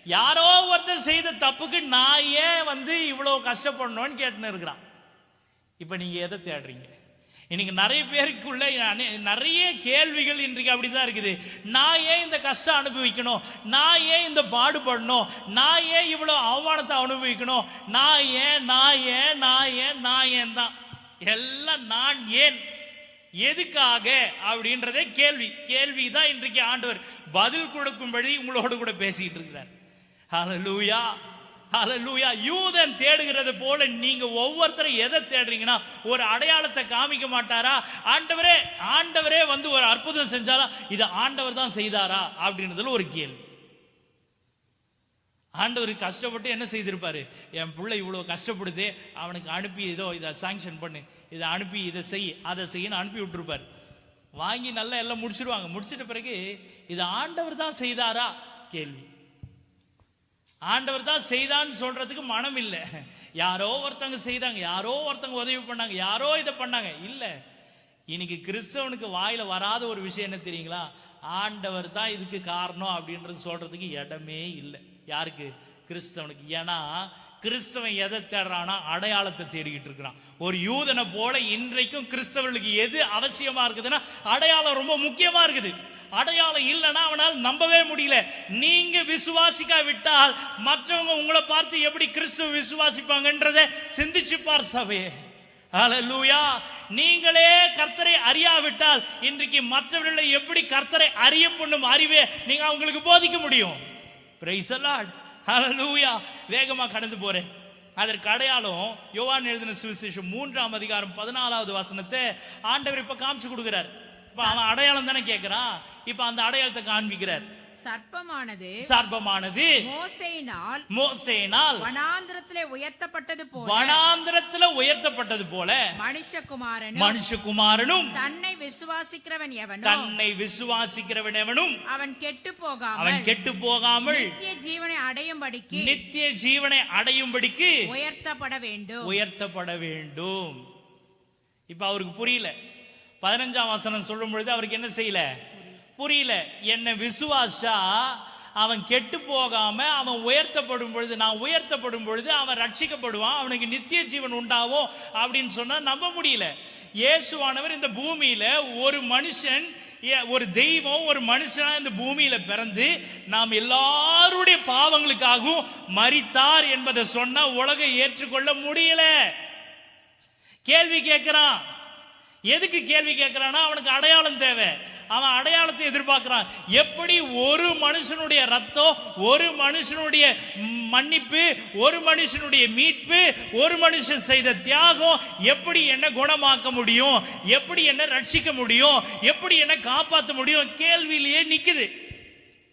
யாரோ ஒருத்தர் செய்த தப்புக்கு நான் ஏன் வந்து இவ்வளவு கஷ்டப்படணும்னு கேட்டுன்னு இருக்கிறான். இப்ப நீங்க எதை தேடுறீங்க? இன்னைக்கு நிறைய பேருக்குள்ள நிறைய கேள்விகள் இன்றைக்கு அப்படிதான் இருக்குது. நான் ஏன் இந்த கஷ்டம் அனுபவிக்கணும்? நான் ஏன் இந்த பாடுபடணும்? நான் ஏன் இவ்வளவு அவமானத்தை அனுபவிக்கணும்? நான் ஏன் தான் எல்லாம் நான் ஏன் எதுக்காக அப்படின்றதே கேள்விதான் இன்றைக்கு ஆண்டவர் பதில் கொடுக்கும்படி உங்களோடு கூட பேசிட்டு இருக்கிறார். ஹல்லேலூயா, ஹல்லேலூயா. யூதன் தேடுகிறது போல நீங்க ஒவ்வொருத்தரும் எதை தேடுறீங்கன்னா, ஒரு அடையாளத்தை காமிக்க மாட்டாரா? ஆண்டவரே வந்து ஒரு அற்புதம் செஞ்சாரா? இது ஆண்டவர் தான் செய்தாரா அப்படின்றதுல ஒரு கேள்வி. ஆண்டவருக்கு கஷ்டப்பட்டு என்ன செய்திருப்பாரு? என் பிள்ளை இவ்வளவு கஷ்டப்படுது, அவனுக்கு அனுப்பி இதோ இதை சாங்ஷன் பண்ணு, இதை அனுப்பி இதை செய் அதை செய்யன்னு அனுப்பி விட்டுருப்பாரு. வாங்கி நல்லா எல்லாம் முடிச்சிருவாங்க. முடிச்சிட்ட பிறகு இது ஆண்டவர் தான் செய்தாரா? கேள்வி. ஆண்டவர் தான் செய்தான்னு சொல்றதுக்கு மனம் இல்லை. யாரோ ஒருத்தவங்க செய்தாங்க, யாரோ ஒருத்தவங்க உதவி பண்ணாங்க, யாரோ இதை பண்ணாங்க. இல்ல, இன்னைக்கு கிறிஸ்தவனுக்கு வாயில வராத ஒரு விஷயம் என்ன தெரியுங்களா? ஆண்டவர் தான் இதுக்கு காரணம் அப்படின்றது சொல்றதுக்கு இடமே இல்லை. யாருக்கு? கிறிஸ்தவனுக்கு. ஏன்னா கிறிஸ்தவன் எதை தேடுறானா? அடையாளத்தை தேடிக்கிட்டு இருக்கிறான். ஒரு யூதனை போல இன்றைக்கும் கிறிஸ்தவர்களுக்கு எது அவசியமா இருக்குதுன்னா, அடையாளம் ரொம்ப முக்கியமா இருக்குது. அடையாளம் இல்லைன்னா அவனால் நம்பவே முடியல. நீங்க விசுவாசிக்கா விட்டால் மற்றவங்க உங்களை பார்த்து எப்படி கிறிஸ்துவ விசுவாசிப்பாங்கன்றதை சிந்திச்சுப்பார் சபையே. ஹல்லேலூயா. நீங்களே கர்த்தரை அறியாவிட்டால் இன்றைக்கு மற்றவர்களை எப்படி கர்த்தரை அறிய பண்ணும் அறிவே நீங்க அவங்களுக்கு போதிக்க முடியும். Praise the lord. ஹல்லேலூயா. வேகமா கடந்து போறேன். அதற்கு அடையாளம் யோவான் எழுதின சுவிசேஷம் 3ஆம் அதிகாரம் 14வது வசனத்தை ஆண்டவர் இப்ப காமிச்சு கொடுக்கிறார். இப்ப அவன் அடையாளம் தானே கேட்கிறான். இப்ப அந்த அடையாளத்தை காண்பிக்கிறார். சர்ப்பமானது மோசேயினால் வனாந்திரத்திலே உயர்த்தப்பட்டது போல மனுஷகுமாரனும் தன்னை விசுவாசிக்கிறவன் எவனும் அவன் கெட்டு போகாமல் நித்திய ஜீவனை அடையும்படிக்கு உயர்த்தப்பட வேண்டும். இப்ப அவருக்கு புரியல. 15ஆம் வசனம் சொல்லும் பொழுது அவருக்கு என்ன செய்யல? புரியல. என்ன விசுவாசா அவன் கெட்டு போகாம அவன் உயர்த்தப்படும் பொழுது, நான் உயர்த்தப்படும் பொழுது அவன் ரட்சிக்கப்படுவான், அவனுக்கு நித்திய ஜீவன் உண்டாகும் அப்படின்னு சொன்னா நம்ப முடியல. இயேசுவானவர் இந்த பூமியில ஒரு மனுஷன், ஒரு தெய்வம் ஒரு மனுஷனா இந்த பூமியில பிறந்து நாம் எல்லாருடைய பாவங்களுக்காகவும் மரித்தார் என்பதை சொன்னா உலகம் ஏற்றுக்கொள்ள முடியல. கேள்வி கேட்கிறான். எதுக்கு கேள்வி கேட்கிறானா? அவனுக்கு அடையாளம் தேவை. அவன் அடையாளத்தை எதிர்பார்க்கிறான். எப்படி ஒரு மனுஷனுடைய ரத்தம், ஒரு மனுஷனுடைய மன்னிப்பு, ஒரு மனுஷனுடைய மீட்பு, ஒரு மனுஷன் செய்த தியாகம் எப்படி என்ன குணமாக்க முடியும், எப்படி என்ன ரட்சிக்க முடியும், எப்படி என்ன காப்பாற்ற முடியும்? கேள்வியிலேயே நிக்குது.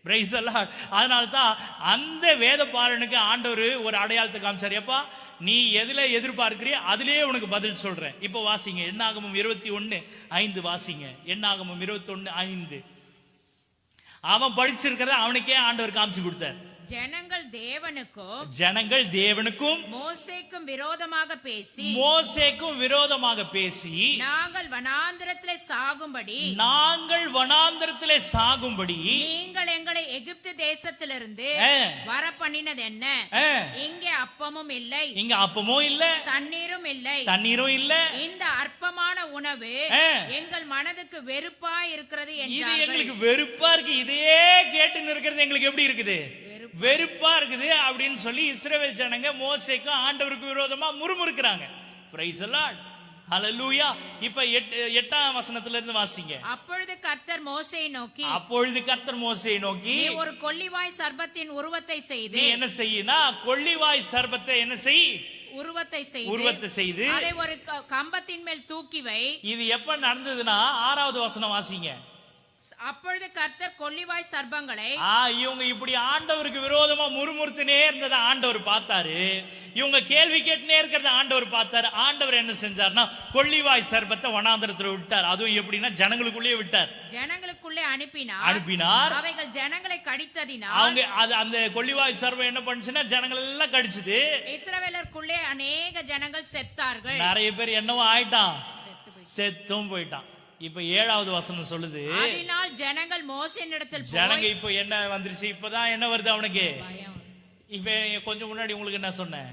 Price the Lord. அதனால்தான் அந்த வேத பாரனுக்கு ஆண்டவர் ஒரு அடையாளத்தை காமிச்சார். எப்பா நீ எதுல எதிர்பார்க்கிறிய அதுலயே உனக்கு பதில் சொல்றேன். இப்ப வாசிங்க என்னாகமம் 21:5 வாசிங்க. என்னாகமம் 21:5. அவன் படிச்சிருக்கிறத அவனுக்கே ஆண்டவர் காமிச்சு கொடுத்தார். ஜனங்கள் தேவனுக்கும் மோசேக்கும் விரோதமாக பேசி நாங்கள் வனாந்திரத்திலே சாகும்படி நீங்கள் எங்களை எகிப்து தேசத்திலிருந்து வர பண்ணினது என்ன? இங்கே அப்பமும் இல்லை தண்ணீரும் இல்லை. இந்த அற்பமான உணவு எங்கள் மனதுக்கு வெறுப்பா இருக்கிறது. இது எங்களுக்கு வெறுப்பா இருக்கு. இதே கேட்டு இருக்கிறது எங்களுக்கு எப்படி இருக்குது? வெறுப்பா இருக்குது அப்படின்னு சொல்லி இஸ்ரவேல் ஜனங்க மோசேக்கும் ஆண்டவருக்கு விரோதமா முறுமுறுக்கிறாங்க. Price the lord. ஹல்லேலூயா. இப்ப 8ஆம் வசனத்துல இருந்து வாசிங்க. அப்பொழுது கர்த்தர் மோசேயை நோக்கி நீ ஒரு கொள்ளிவாய் சர்ப்பத்தின் உருவத்தை செய்து, நீ என்ன செய்யினா கொள்ளிவாய் சர்ப்பத்தை என்ன செய்? உருவத்தை செய்து அதை ஒரு கம்பத்தின் மேல் தூக்கி வை. இது எப்ப நடந்ததுன்னா 6வது வசனம் வாசிங்க. அப்பொழுது கர்த்தர் கொள்ளிவாய் சர்ப்பங்களை, இவங்க இப்படி ஆண்டவருக்கு விரோதமா முறுமுறுத்துனே இருந்ததை ஆண்டவர் பார்த்தாரு. இவங்க கேள்வி கேட்டுனே இருக்கிறத ஆண்டவர் பார்த்தாரு. ஆண்டவர் என்ன செஞ்சார்னா கொள்ளிவாய் சர்ப்பத்தை வனாந்தரத்துல விட்டார். அதுவும் எப்படின்னா ஜனங்களுக்குள்ளே விட்டார். ஜனங்களுக்குள்ளே அனுப்பினார். அவைகள் ஜனங்களை கடித்ததினால் அவங்க அந்த கொள்ளிவாய் சர்ப்பம் என்ன பண்ணுச்சுன்னா ஜனங்கள் எல்லாம் கடிச்சது. இஸ்ரவேலருக்குள்ளே அநேக ஜனங்கள் செத்தார்கள். நிறைய பேர் என்னவோ ஆயிட்டான், செத்தும் போயிட்டான். இப்ப 7வது வசனம் சொல்லுது, அதனால் ஜனங்கள் மோசேயினிடத்தில் ஜனங்க இப்ப என்ன வந்துருச்சு? இப்பதான் என்ன வருது அவனுக்கு? இப்ப கொஞ்சம் முன்னாடி உங்களுக்கு என்ன சொன்னேன்?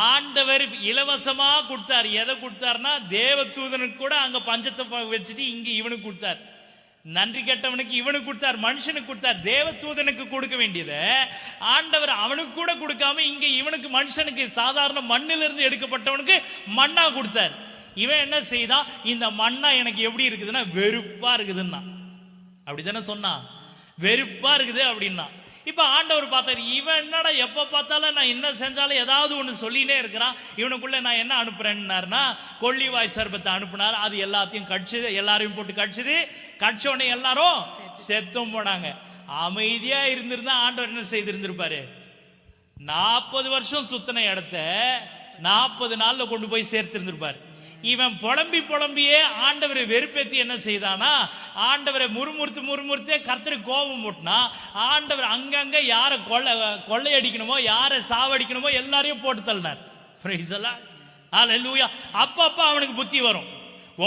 ஆண்டவர் இலவசமா கொடுத்தார். எதை கொடுத்தாருன்னா தேவதூதனுக்கு கூட அங்க பஞ்சத்தை வச்சுட்டு இங்க இவனுக்கு கொடுத்தார். நன்றி கெட்டவனுக்கு இவனுக்கு கொடுத்தார், மனுஷனுக்கு கொடுத்தார். தேவதூதனுக்கு கொடுக்க வேண்டியதை ஆண்டவர் அவனுக்கு கூட கொடுக்காம இங்க இவனுக்கு மனுஷனுக்கு சாதாரண மண்ணிலிருந்து எடுக்கப்பட்டவனுக்கு மண்ணா கொடுத்தார். இவன் என்ன செய்தான், இந்த மண்ணா எனக்கு எப்படி இருக்குதுன்னா வெறுப்பா இருக்குதுன்னா. அப்படித்தானே சொன்னான், வெறுப்பா இருக்குது அப்படின்னா. இப்ப ஆண்டவர் பார்த்தாரு, இவன் என்னடா எப்ப பார்த்தாலும் நான் என்ன செஞ்சாலும் ஏதாவது ஒண்ணு சொல்லினே இருக்கிறான், இவனுக்குள்ள நான் என்ன அனுப்புறேன்னாருன்னா கொள்ளிவாய் சர்பத்தை அனுப்புனார். அது எல்லாத்தையும் கடிச்சது, எல்லாரையும் போட்டு கடிச்சது. கடிச்ச உடனே எல்லாரும் செத்தும் போனாங்க. அமைதியா இருந்திருந்தா ஆண்டவர் என்ன செய்திருந்திருப்பாரு, 40 வருஷம் சுத்தின இடத்த 40 நாள்ல கொண்டு போய் சேர்த்திருந்திருப்பாரு. இவன் புலம்பியே ஆண்டவரை வெறுப்பேத்தி என்ன செய்தானா, ஆண்டவரை முறுமுறுத்தே கர்த்தருக்கு கோபம் மூட்டினா. ஆண்டவர் அங்கங்க யாரை கொள்ளையடிக்கணுமோ, யாரை சாவடிக்கணுமோ எல்லாரையும் போட்டு தள்ளினார். பிரைஸ் தி லார்ட், ஹல்லேலூயா. அப்பப்ப அவனுக்கு புத்தி வரும்.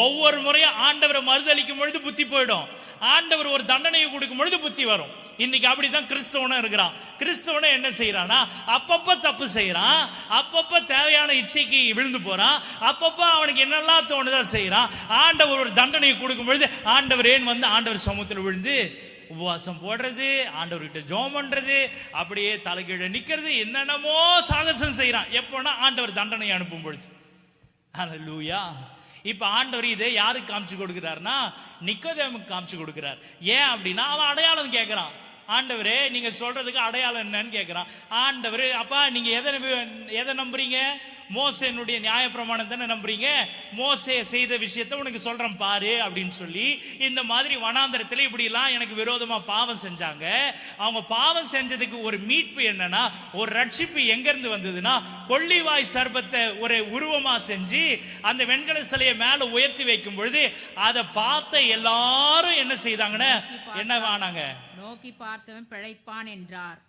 ஒவ்வொரு முறையும் ஆண்டவரை மறுதளிக்கும் பொழுது புத்தி போயிடும், ஆண்டவர் ஒரு தண்டனையை கொடுக்கும் பொழுது புத்தி வரும். இன்னைக்கு அப்படிதான் கிறிஸ்தவனும் இருக்கிறான். கிறிஸ்தவனும் என்ன செய்யறானா, அப்பப்ப தப்பு செய்யறான், அப்பப்ப தேவையான இச்சைக்கு விழுந்து போறான், அப்பப்ப அவனுக்கு என்னெல்லாம் தோணுதா செய்யறான். ஆண்டவர் ஒரு தண்டனையை கொடுக்கும் பொழுது ஆண்டவர் ஏன் வந்து ஆண்டவர் சமூகத்தில் விழுந்து உபவாசம் போடுறது, ஆண்டவர்கிட்ட ஜெபம் பண்றது, அப்படியே தலைகீழ நிக்கிறது, என்னென்னமோ சாகசம் செய்யறான். எப்போனா ஆண்டவர் தண்டனை அனுப்பும் பொழுது. ஹல்லேலூயா. இப்ப ஆண்டவர் இதை யாருக்கு காமிச்சு கொடுக்கிறார்னா, நிக்கோதேமுக்கு காமிச்சு கொடுக்கிறார். ஏன் அப்படின்னா அவன் அடையாளம் கேட்கிறான். ஆண்டவரே நீங்க சொல்றதுக்கு அடையாளம் என்னன்னு கேட்கிறான். ஆண்டவர், அப்பா நீங்க எதை நம்புறீங்க, மோசேனுடைய நியாய பிரமாணத்தை நம்புறீங்க, மோசே செய்த விஷயத்தை உனக்கு சொல்றேன் பாரு அப்படின்னு சொல்லி, இந்த மாதிரி வனாந்தரத்தில் இப்படி எல்லாம் எனக்கு விரோதமா பாவம் செஞ்சாங்க. அவங்க பாவம் செஞ்சதுக்கு ஒரு மீட்பு என்னன்னா, ஒரு ரட்சிப்பு எங்க இருந்து வந்ததுன்னா, கொள்ளிவாய் சர்பத்தை ஒரு உருவமா செஞ்சு அந்த வெண்கல சிலையை மேல உயர்த்தி வைக்கும் பொழுது அதை பார்த்த எல்லாரும் என்ன செய்தாங்கன்னா, என்ன ஆனாங்க, நோக்கி பார்த்தவன் பிழைப்பான் என்றார்.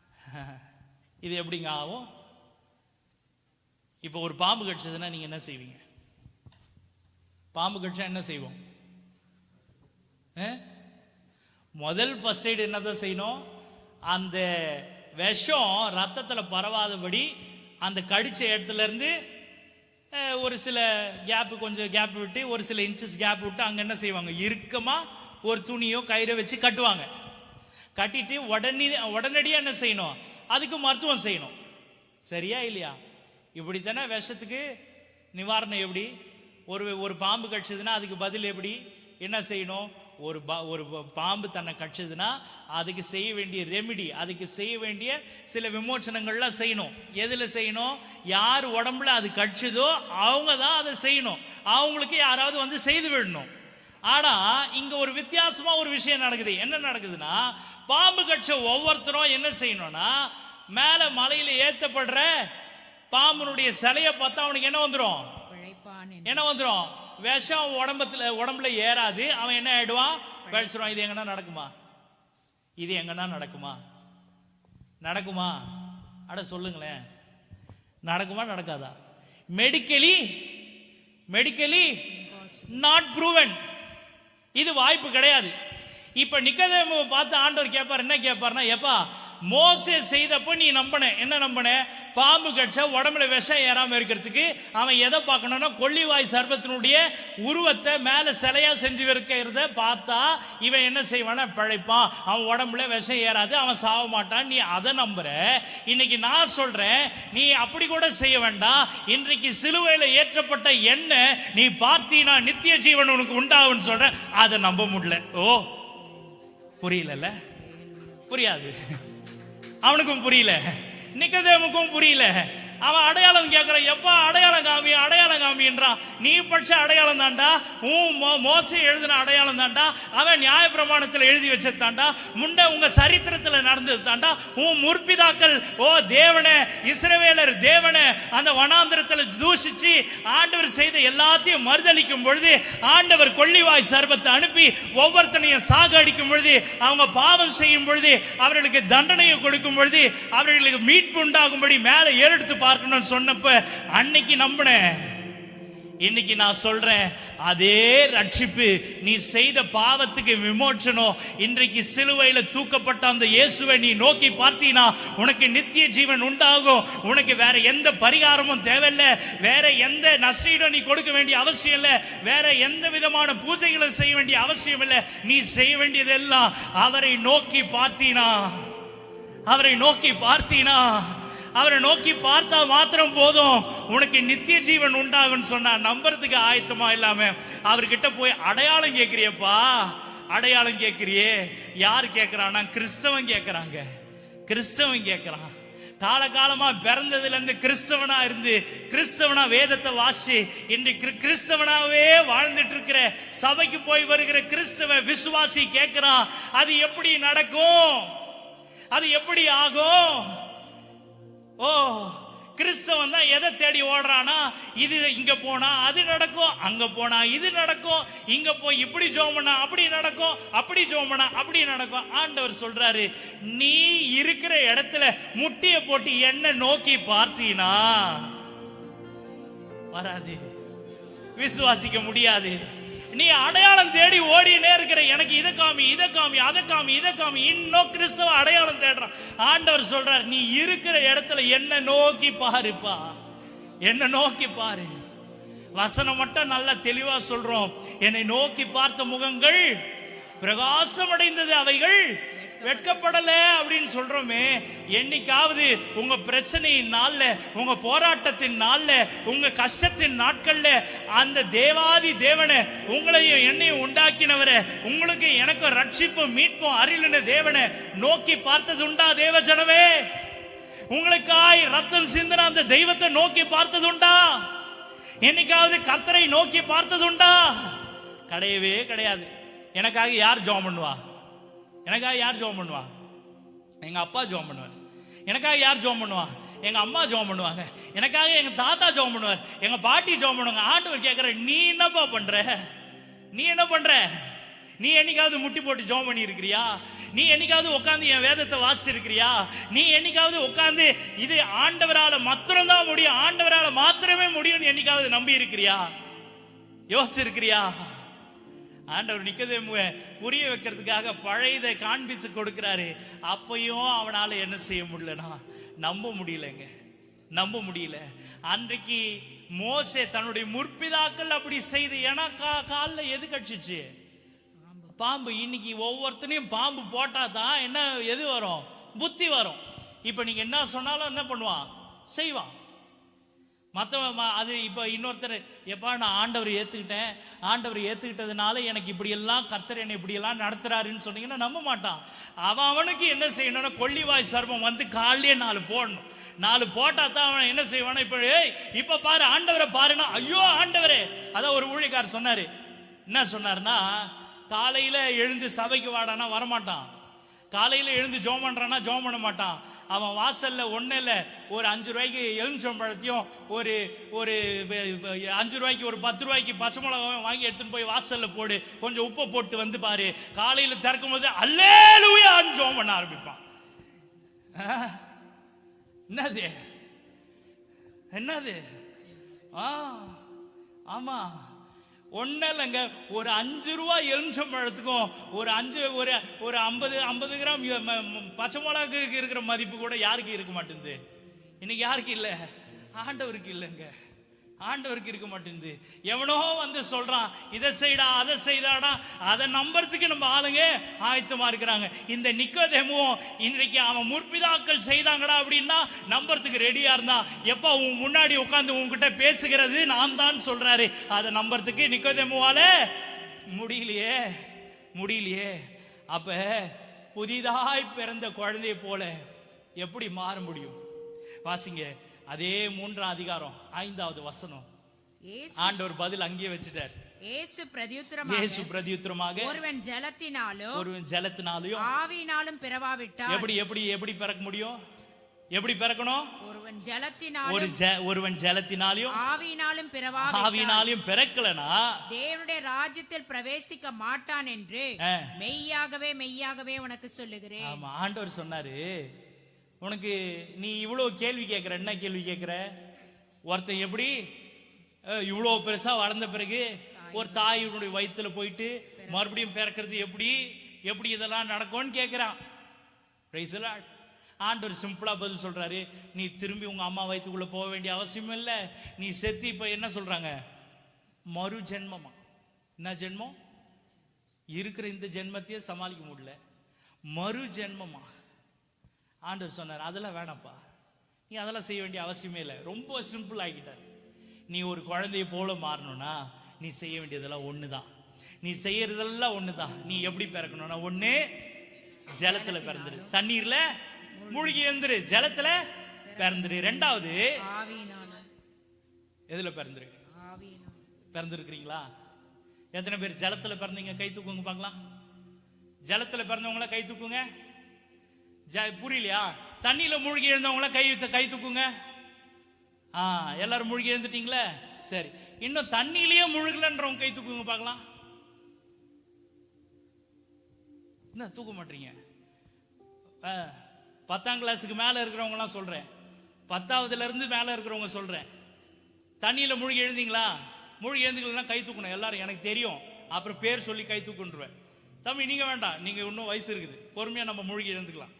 இது எப்படிங்க ஆகும்? இப்ப ஒரு பாம்பு கடிச்சதுன்னா நீங்க என்ன செய்வீங்க? பாம்பு கடிச்சா என்ன செய்வோம்? முதல் ஃபர்ஸ்ட் எய்ட் என்னதான் செய்யணும், அந்த விஷம் ரத்தத்துல பரவாதபடி அந்த கடிச்ச இடத்துல இருந்து ஒரு சில கேப், கொஞ்சம் கேப் விட்டு, ஒரு சில இன்ச்சஸ் கேப் விட்டு அங்க என்ன செய்வாங்க, இறுக்கமா ஒரு துணியோ கயிறை வச்சு கட்டுவாங்க. கட்டிட்டு உடனடியா என்ன செய்யணும், அதுக்கு மருத்துவம் செய்யணும். சரியா இல்லையா? இப்படித்தானே விஷத்துக்கு நிவாரணம். எப்படி ஒரு பாம்பு கடிச்சதுன்னா அதுக்கு பதில் எப்படி என்ன செய்யணும்? ஒரு பாம்பு தன்னை கடிச்சதுன்னா அதுக்கு செய்ய வேண்டிய ரெமிடி, அதுக்கு செய்ய வேண்டிய சில விமோச்சனங்கள்லாம் செய்யணும். எதுல செய்யணும்? யார் உடம்புல அது கடிச்சதோ அவங்க தான் அதை செய்யணும், அவங்களுக்கு யாராவது வந்து செய்து விடணும். ஆனா இங்க ஒரு வித்தியாசமா ஒரு விஷயம் நடக்குது. என்ன நடக்குதுன்னா, பாம்பு கடிச்ச ஒவ்வொருத்தரும் என்ன செய்யணும்னா, மேல மலையில ஏத்தப்படுற பாம்புனுடைய சிலையை பார்த்தா அவனுக்கு என்ன வந்துடும், என்ன வந்துடும், விஷம் உடம்புல ஏறாது. அவன் என்ன ஆயிடுவான், பேசுறான். இது எங்கன்னா நடக்குமா? இது எங்கன்னா நடக்குமா? நடக்குமா? அட சொல்லுங்களேன், நடக்குமா நடக்காதா? Medically not proven. இது வாய்ப்பு கிடையாது. இப்ப நிக்கோதேமுவை பார்த்து ஆண்டவர் கேட்பார், என்ன கேட்பார்னா, எப்பா மோசே செய்தப்போ நீ நம்பன, என்ன நம்பன, பாம்பு கடிச்சா உடம்புல விஷம் ஏறாம இருக்கிறதுக்கு அவன் எதை பார்க்கணும்னா, கொள்ளிவாய் சர்பத்தினுடைய உருவத்தை மேல சிலையா செஞ்சு இருக்கிறத பார்த்தா இவன் என்ன செய்வானா, பிழைப்பான், அவன் உடம்புல விஷம் ஏறாது, அவன் சாக மாட்டான். நீ அதை நம்புற. இன்னைக்கு நான் சொல்றேன், நீ அப்படி கூட செய்ய வேண்டாம். இன்றைக்கு சிலுவையில ஏற்றப்பட்ட எண்ணெய் நீ பார்த்தீனா நித்திய ஜீவன் உனக்கு உண்டாகும்னு சொல்ற. அதை நம்ப முடியல. ஓ புரியல, புரியாது, அவனுக்கும் புரியல, நிக்கோதேமுக்கும் புரியல. அவன் அடையாளம் கேட்கிறான், எப்பா அடையாளம் காமின்றான். நீ பட்ச அடையாளம் தாண்டா, மோசே எழுதின அடையாளம் தாண்டா, அவன் நியாய பிரமாணத்தில் எழுதி வச்சதாண்டா, முன்ன உங்க சரித்திரத்தில் நடந்தது தாண்டா. உன் முற்பிதாக்கள், ஓ தேவனே, இஸ்ரவேலர் தேவனே, அந்த வனாந்திரத்தில் தூஷிச்சு ஆண்டவர் செய்த எல்லாத்தையும் மறுதளிக்கும் பொழுது, ஆண்டவர் கொள்ளிவாய் சர்பத்தை அனுப்பி ஒவ்வொருத்தனையும் சாக அடிக்கும் பொழுது, அவங்க பாவம் செய்யும் பொழுது, அவர்களுக்கு தண்டனையை கொடுக்கும் பொழுது, அவர்களுக்கு மீட்பு உண்டாகும்படி மேலே ஏறெடுத்து பார்க்கணும்னு சொன்னப்ப அன்னைக்கு நம்பினேன். இன்னைக்கு நான் சொல்றேன், அதே ரட்சிப்பு, நீ செய்த பாவத்துக்கு விமோச்சனம், இன்றைக்கு சிலுவையில தூக்கப்பட்ட அந்த இயேசுவை நீ நோக்கி பார்த்தீனா உனக்கு நித்திய ஜீவன் உண்டாகும். உனக்கு வேற எந்த பரிகாரமும் தேவையில்லை, வேற எந்த நஷ்டம் நீ கொடுக்க வேண்டிய அவசியம் இல்லை, வேற எந்த விதமான பூஜைகளை செய்ய வேண்டிய அவசியம் இல்லை. நீ செய்ய வேண்டியதெல்லாம் அவரை நோக்கி பார்த்தீனா, அவரை நோக்கி பார்த்தா மாத்திரம் போதும் உனக்கு நித்திய ஜீவன் உண்டாகும் சொன்னா நம்புறதுக்கு ஆயத்தமா இல்லாம அவர்கிட்ட போய் அடையாளம் கேட்கிறியப்பா, அடையாளம் கேட்கிறியே. யார் கேட்கிறான்னா கிறிஸ்தவன் கேட்கிறாங்க. கிறிஸ்தவன் கேட்கிறான். காலகாலமா பிறந்ததுல இருந்து கிறிஸ்தவனா இருந்து கிறிஸ்தவனா வேதத்தை வாசி இன்றைக்கு கிறிஸ்தவனாவே வாழ்ந்துட்டு இருக்கிற சபைக்கு போய் வருகிற கிறிஸ்தவ விசுவாசி கேட்கிறான், அது எப்படி நடக்கும், அது எப்படி ஆகும்? ஓ, கிறிஸ்தவன் தான் எதை தேடி ஓடுறானா, இது இங்க போனா அது நடக்கும், அங்க போனா இது நடக்கும், இங்க போய் இப்படி ஜெபம் பண்ணா அப்படி நடக்கும், அப்படி ஜெபம் பண்ணா அப்படி நடக்கும். ஆண்டவர் சொல்றாரு, நீ இருக்கிற இடத்துல முட்டிய போட்டு என்ன நோக்கி பார்த்தீனா வராது, விசுவாசிக்க முடியாது. நீ அடையாளம் தேடி ஓடினே இருக்கிற, எனக்கு இதை காமி இதை காமி அதை காமி இதை காமி, இன்னும் கிறிஸ்தவ அடையாளம் தேடுறான். ஆண்டவர் சொல்றார், நீ இருக்கிற இடத்துல என்ன நோக்கி பாருப்பா, என்ன நோக்கி பாரு. வசனம் மட்டும் நல்லா தெளிவா சொல்றோம், என்னை நோக்கி பார்த்த முகங்கள் பிரகாசம் அடைந்தது, அவைகள் வெட்கப்படல அப்படின்னு சொல்றோமே. என்னைக்காவது உங்க பிரச்சனையின் நாள்ல, உங்க போராட்டத்தின் நாள்ல, உங்க கஷ்டத்தின் நாட்கள்ல அந்த தேவாதி தேவனை, உங்களையும் என்னையும் உண்டாக்கினவரை, உங்களுக்கு எனக்கும் ரட்சிப்பும் மீட்பும் அருளின தேவனை நோக்கி பார்த்தது உண்டா? தேவ ஜனமே, உங்களுக்காய் ரத்தம் சிந்தின அந்த தெய்வத்தை நோக்கி பார்த்தது உண்டா? என்னைக்காவது கர்த்தரை நோக்கி பார்த்தது உண்டா? கிடையவே கிடையாது. எனக்காக யார் ஜெபம் பண்ணுவா? எனக்காக யார் ஜெபம் பண்ணுவா? எங்க அப்பா ஜெபம் பண்ணுவார். எனக்காக யார் ஜெபம் பண்ணுவா? எங்க அம்மா ஜெபம் பண்ணுவாங்க. எனக்காக எங்க தாத்தா ஜெபம் பண்ணுவார், எங்க பாட்டி ஜெபம் பண்ணுவாங்க. ஆண்டவர் கேட்கிற, நீ என்னப்பா பண்ற? நீ என்ன பண்ற? நீ என்னைக்காவது முட்டி போட்டு ஜெபம் பண்ணி இருக்கிறியா? நீ என்னைக்காவது உட்காந்து என் வேதத்தை வாசிச்சிருக்கிறியா? நீ என்னைக்காவது உட்காந்து இது ஆண்டவரால மாத்திரம்தான் முடியும், ஆண்டவரால மாத்திரமே முடியும் என்னைக்காவது நம்பி இருக்கிறியா? யோசிச்சிருக்கிறியா? ஆண்டவர் நிக்கதேமுவை புரிய வைக்கிறதுக்காக பழையதை காண்பித்து கொடுக்கிறாரு. அப்பையும் அவனால என்ன செய்ய முடியலனா, நம்ப முடியலங்க, நம்ப முடியல. அன்றைக்கு மோசே தன்னுடைய முற்பிதாக்கள் அப்படி செய்து, ஏன்னா காலில் எது கட்சிச்சு? பாம்பு. இன்னைக்கு ஒவ்வொருத்தனையும் பாம்பு போட்டா தான் என்ன எது வரும்? புத்தி வரும். இப்ப நீங்க என்ன சொன்னாலும் என்ன பண்ணுவான்? செய்வான். மற்றவன் அது இப்போ இன்னொருத்தர், எப்பா நான் ஆண்டவர் ஏற்றுக்கிட்டேன், ஆண்டவர் ஏற்றுக்கிட்டதுனால எனக்கு இப்படியெல்லாம் கர்த்தர் என்னை இப்படியெல்லாம் நடத்துறாருன்னு சொன்னீங்கன்னா நம்ப மாட்டான். அவனுக்கு என்ன செய்யணும்னா, கொள்ளிவாய் சர்மம் வந்து காலையே 4 போடணும். 4 போட்டா தான் அவன் என்ன செய்வானா, இப்ப பாரு ஆண்டவரை பாருன்னா, ஐயோ ஆண்டவரே. அதான் ஒரு ஊழியக்காரர் சொன்னாரு. என்ன சொன்னார்னா, காலையில எழுந்து சபைக்கு வாடானா வரமாட்டான், காலையில எழுந்து ஜெபம் பண்றானா ஜெபம் பண்ண மாட்டான். அவன் வாசல்ல ஒண்ணு இல்ல, ஒரு 5 ரூபாய்க்கு எலுமிச்சம்பழத்தையும் ஒரு 5 ரூபாய்க்கு ஒரு 10 ரூபாய்க்கு பச்சை மிளகாயும் வாங்கி எடுத்துட்டு போய் வாசல்ல போடு, கொஞ்சம் உப்பை போட்டு வந்து பாரு. காலையில திறக்கும் போது அல்லேலூயான்னு ஜெபம் பண்ண ஆரம்பிப்பான். என்னது என்னது? ஆமா, ஒன்னும் இல்லைங்க. ஒரு 5 ரூபாய் எலுமிச்சம்பழத்துக்கும் ஒரு 50 கிராம் பச்சை மிளகாக்கு இருக்கிற மதிப்பு கூட யாருக்கு இருக்க மாட்டேங்குது? இன்னைக்கு யாருக்கு இல்லை? ஆண்டவருக்கு இல்லைங்க, ஆண்டவருக்கு இருக்க மாட்டேங்குது. எவனோ வந்து சொல்றான், இதை செய்டா அதை செய்தாடா, அதை நம்புறதுக்கு நம்ம ஆளுங்க ஆயத்தமா இருக்கிறாங்க. இந்த நிக்கோதேமுவும் இன்றைக்கு அவன் முற்பிதாக்கள் செய்தாங்கடா அப்படின்னா நம்புறதுக்கு ரெடியா இருந்தான். எப்ப உன் முன்னாடி உட்கார்ந்து உன்கிட்ட பேசுகிறது நான் தான் சொல்றாரு, அதை நம்புறதுக்கு நிக்கோதேமுவால முடியலையே, முடியலையே. அப்ப புதிதாய் பிறந்த குழந்தைய போல எப்படி மாற முடியும்? வாசிங்க அதே 3ஆம் அதிகாரம் 5வது வசனம். ஆண்டவர் பதில் அங்கேயே வச்சிட்டார். இயேசு பிரதியுத்தரமாக, ஒருவன் ஜலத்தினாலும் ஆவியினாலும் பிறவாவிட்டால் எப்படி எப்படி எப்படி பிறக்க முடியும்? எப்படி பிறக்கணும்? ஒருவன் ஜலத்தினாலும் ஆவியினாலும் பிறக்கலனா தேவனுடைய ராஜ்யத்தில் பிரவேசிக்க மாட்டான் என்று மெய்யாகவே மெய்யாகவே உனக்கு சொல்லுகிறேன். ஆமா, ஆண்டவர் சொன்னாரு, உனக்கு நீ இவ்வளவு கேள்வி கேட்கிற. என்ன கேள்வி கேட்கிற? ஒருத்தன் எப்படி இவ்வளவு பெருசா வளர்ந்த பிறகு ஒரு தாயினுடைய வயிற்றுல போயிட்டு மறுபடியும் பிறக்கிறது எப்படி எப்படி இதெல்லாம் நடக்கும்னு கேட்கிறான். ஆண்டவர் சிம்பிளா பதில் சொல்றாரு, நீ திரும்பி உங்க அம்மா வயிற்றுக்குள்ள போக வேண்டிய அவசியம் இல்லை. நீ செத்து இப்ப என்ன சொல்றாங்க? மறு ஜென்மமா? என்ன ஜென்மம்? இருக்கிற இந்த ஜென்மத்தையே சமாளிக்க முடியல, மறு ஜென்மமா? ஆண்டவர் சொன்னார், அதெல்லாம் வேணாப்பா, நீ அதெல்லாம் செய்ய வேண்டிய அவசியமே இல்லை. ரொம்ப சிம்பிள் ஆகிட்டார். நீ ஒரு குழந்தைய போல மாறணும்னா நீ செய்ய வேண்டியதெல்லாம் ஒண்ணுதான். நீ செய்யறதெல்லாம் ஒண்ணுதான். நீ எப்படி பிறக்கணும்னா, ஒண்ணு ஜலத்துல பிறந்துரு, தண்ணீர்ல மூழ்கி எழுந்துரு, ஜலத்துல பிறந்துரு. ரெண்டாவது எதுல பிறந்துரு? பிறந்திருக்கிறீங்களா? எத்தனை பேர் ஜலத்துல பிறந்தீங்க? கை தூக்குங்க பார்க்கலாம். ஜலத்துல பிறந்தவங்கள கை தூக்குங்க. புரியலையா? தண்ணியில மூழ்கி எழுந்தவங்கள கை தூக்குங்க. எல்லாரும் மூழ்கி எழுந்துட்டீங்களே, சரி. இன்னும் தண்ணியிலேயே முழுகலன்றவங்க கை தூக்குங்க பார்க்கலாம். என்ன தூக்க மாட்டீங்க? 10ஆம் கிளாஸுக்கு மேல இருக்கிறவங்க எல்லாம் சொல்றேன், 10ஆவதுல இருந்து மேல இருக்கிறவங்க சொல்றேன், தண்ணியில மூழ்கி எழுந்தீங்களா? மூழ்கி எழுந்துக்கலாம் கை தூக்கணும் எல்லாரும். எனக்கு தெரியும், அப்புறம் பேர் சொல்லி கை தூக்குன்றுவேன். தம்பி நீங்க வேண்டாம், நீங்க இன்னும் வயசு இருக்குது, பொறுமையா நம்ம மூழ்கி எழுந்துக்கலாம்.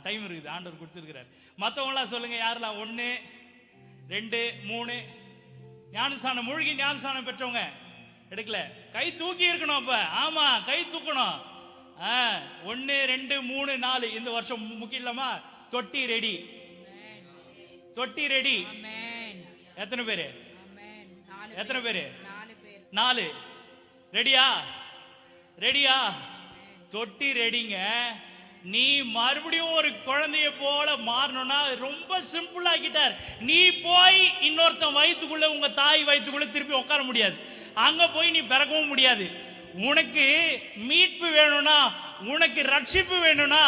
டைம் இருக்குது, ஆண்டவர் கொடுத்துருக்கிறார். மற்றவங்களாம் சொல்லுங்க, யாரெல்லாம் 1 2 3 ஞானஸ்தானம் மூழ்கி ஞானஸ்தானம் பெற்றவங்க எடுக்கல, கை தூக்கி இருக்கணும். அப்ப ஆமா, கை தூக்கணும். 1 2 3 4 இந்த வருஷம் முக்கியம் இல்லாமா? தொட்டி ரெடி, தொட்டி ரெடி. எத்தனை பேரு? எத்தனை பேரு? 4. ரெடியா? ரெடியா? தொட்டி ரெடிங்க. நீ மறுபடியும் ஒரு குழந்தைய போல மாறணும்னா ரொம்ப சிம்பிள் ஆக்கிட்டார். நீ போய் இன்னொருத்தன் வயிற்றுக்குள்ள, உங்க தாய் வயிற்றுக்குள்ள திருப்பி உட்கார முடியாது. அங்க போய் நீ பிறக்கவும் முடியாது. உனக்கு மீட்பு வேணும்னா, உனக்கு ரட்சிப்பு வேணும்னா,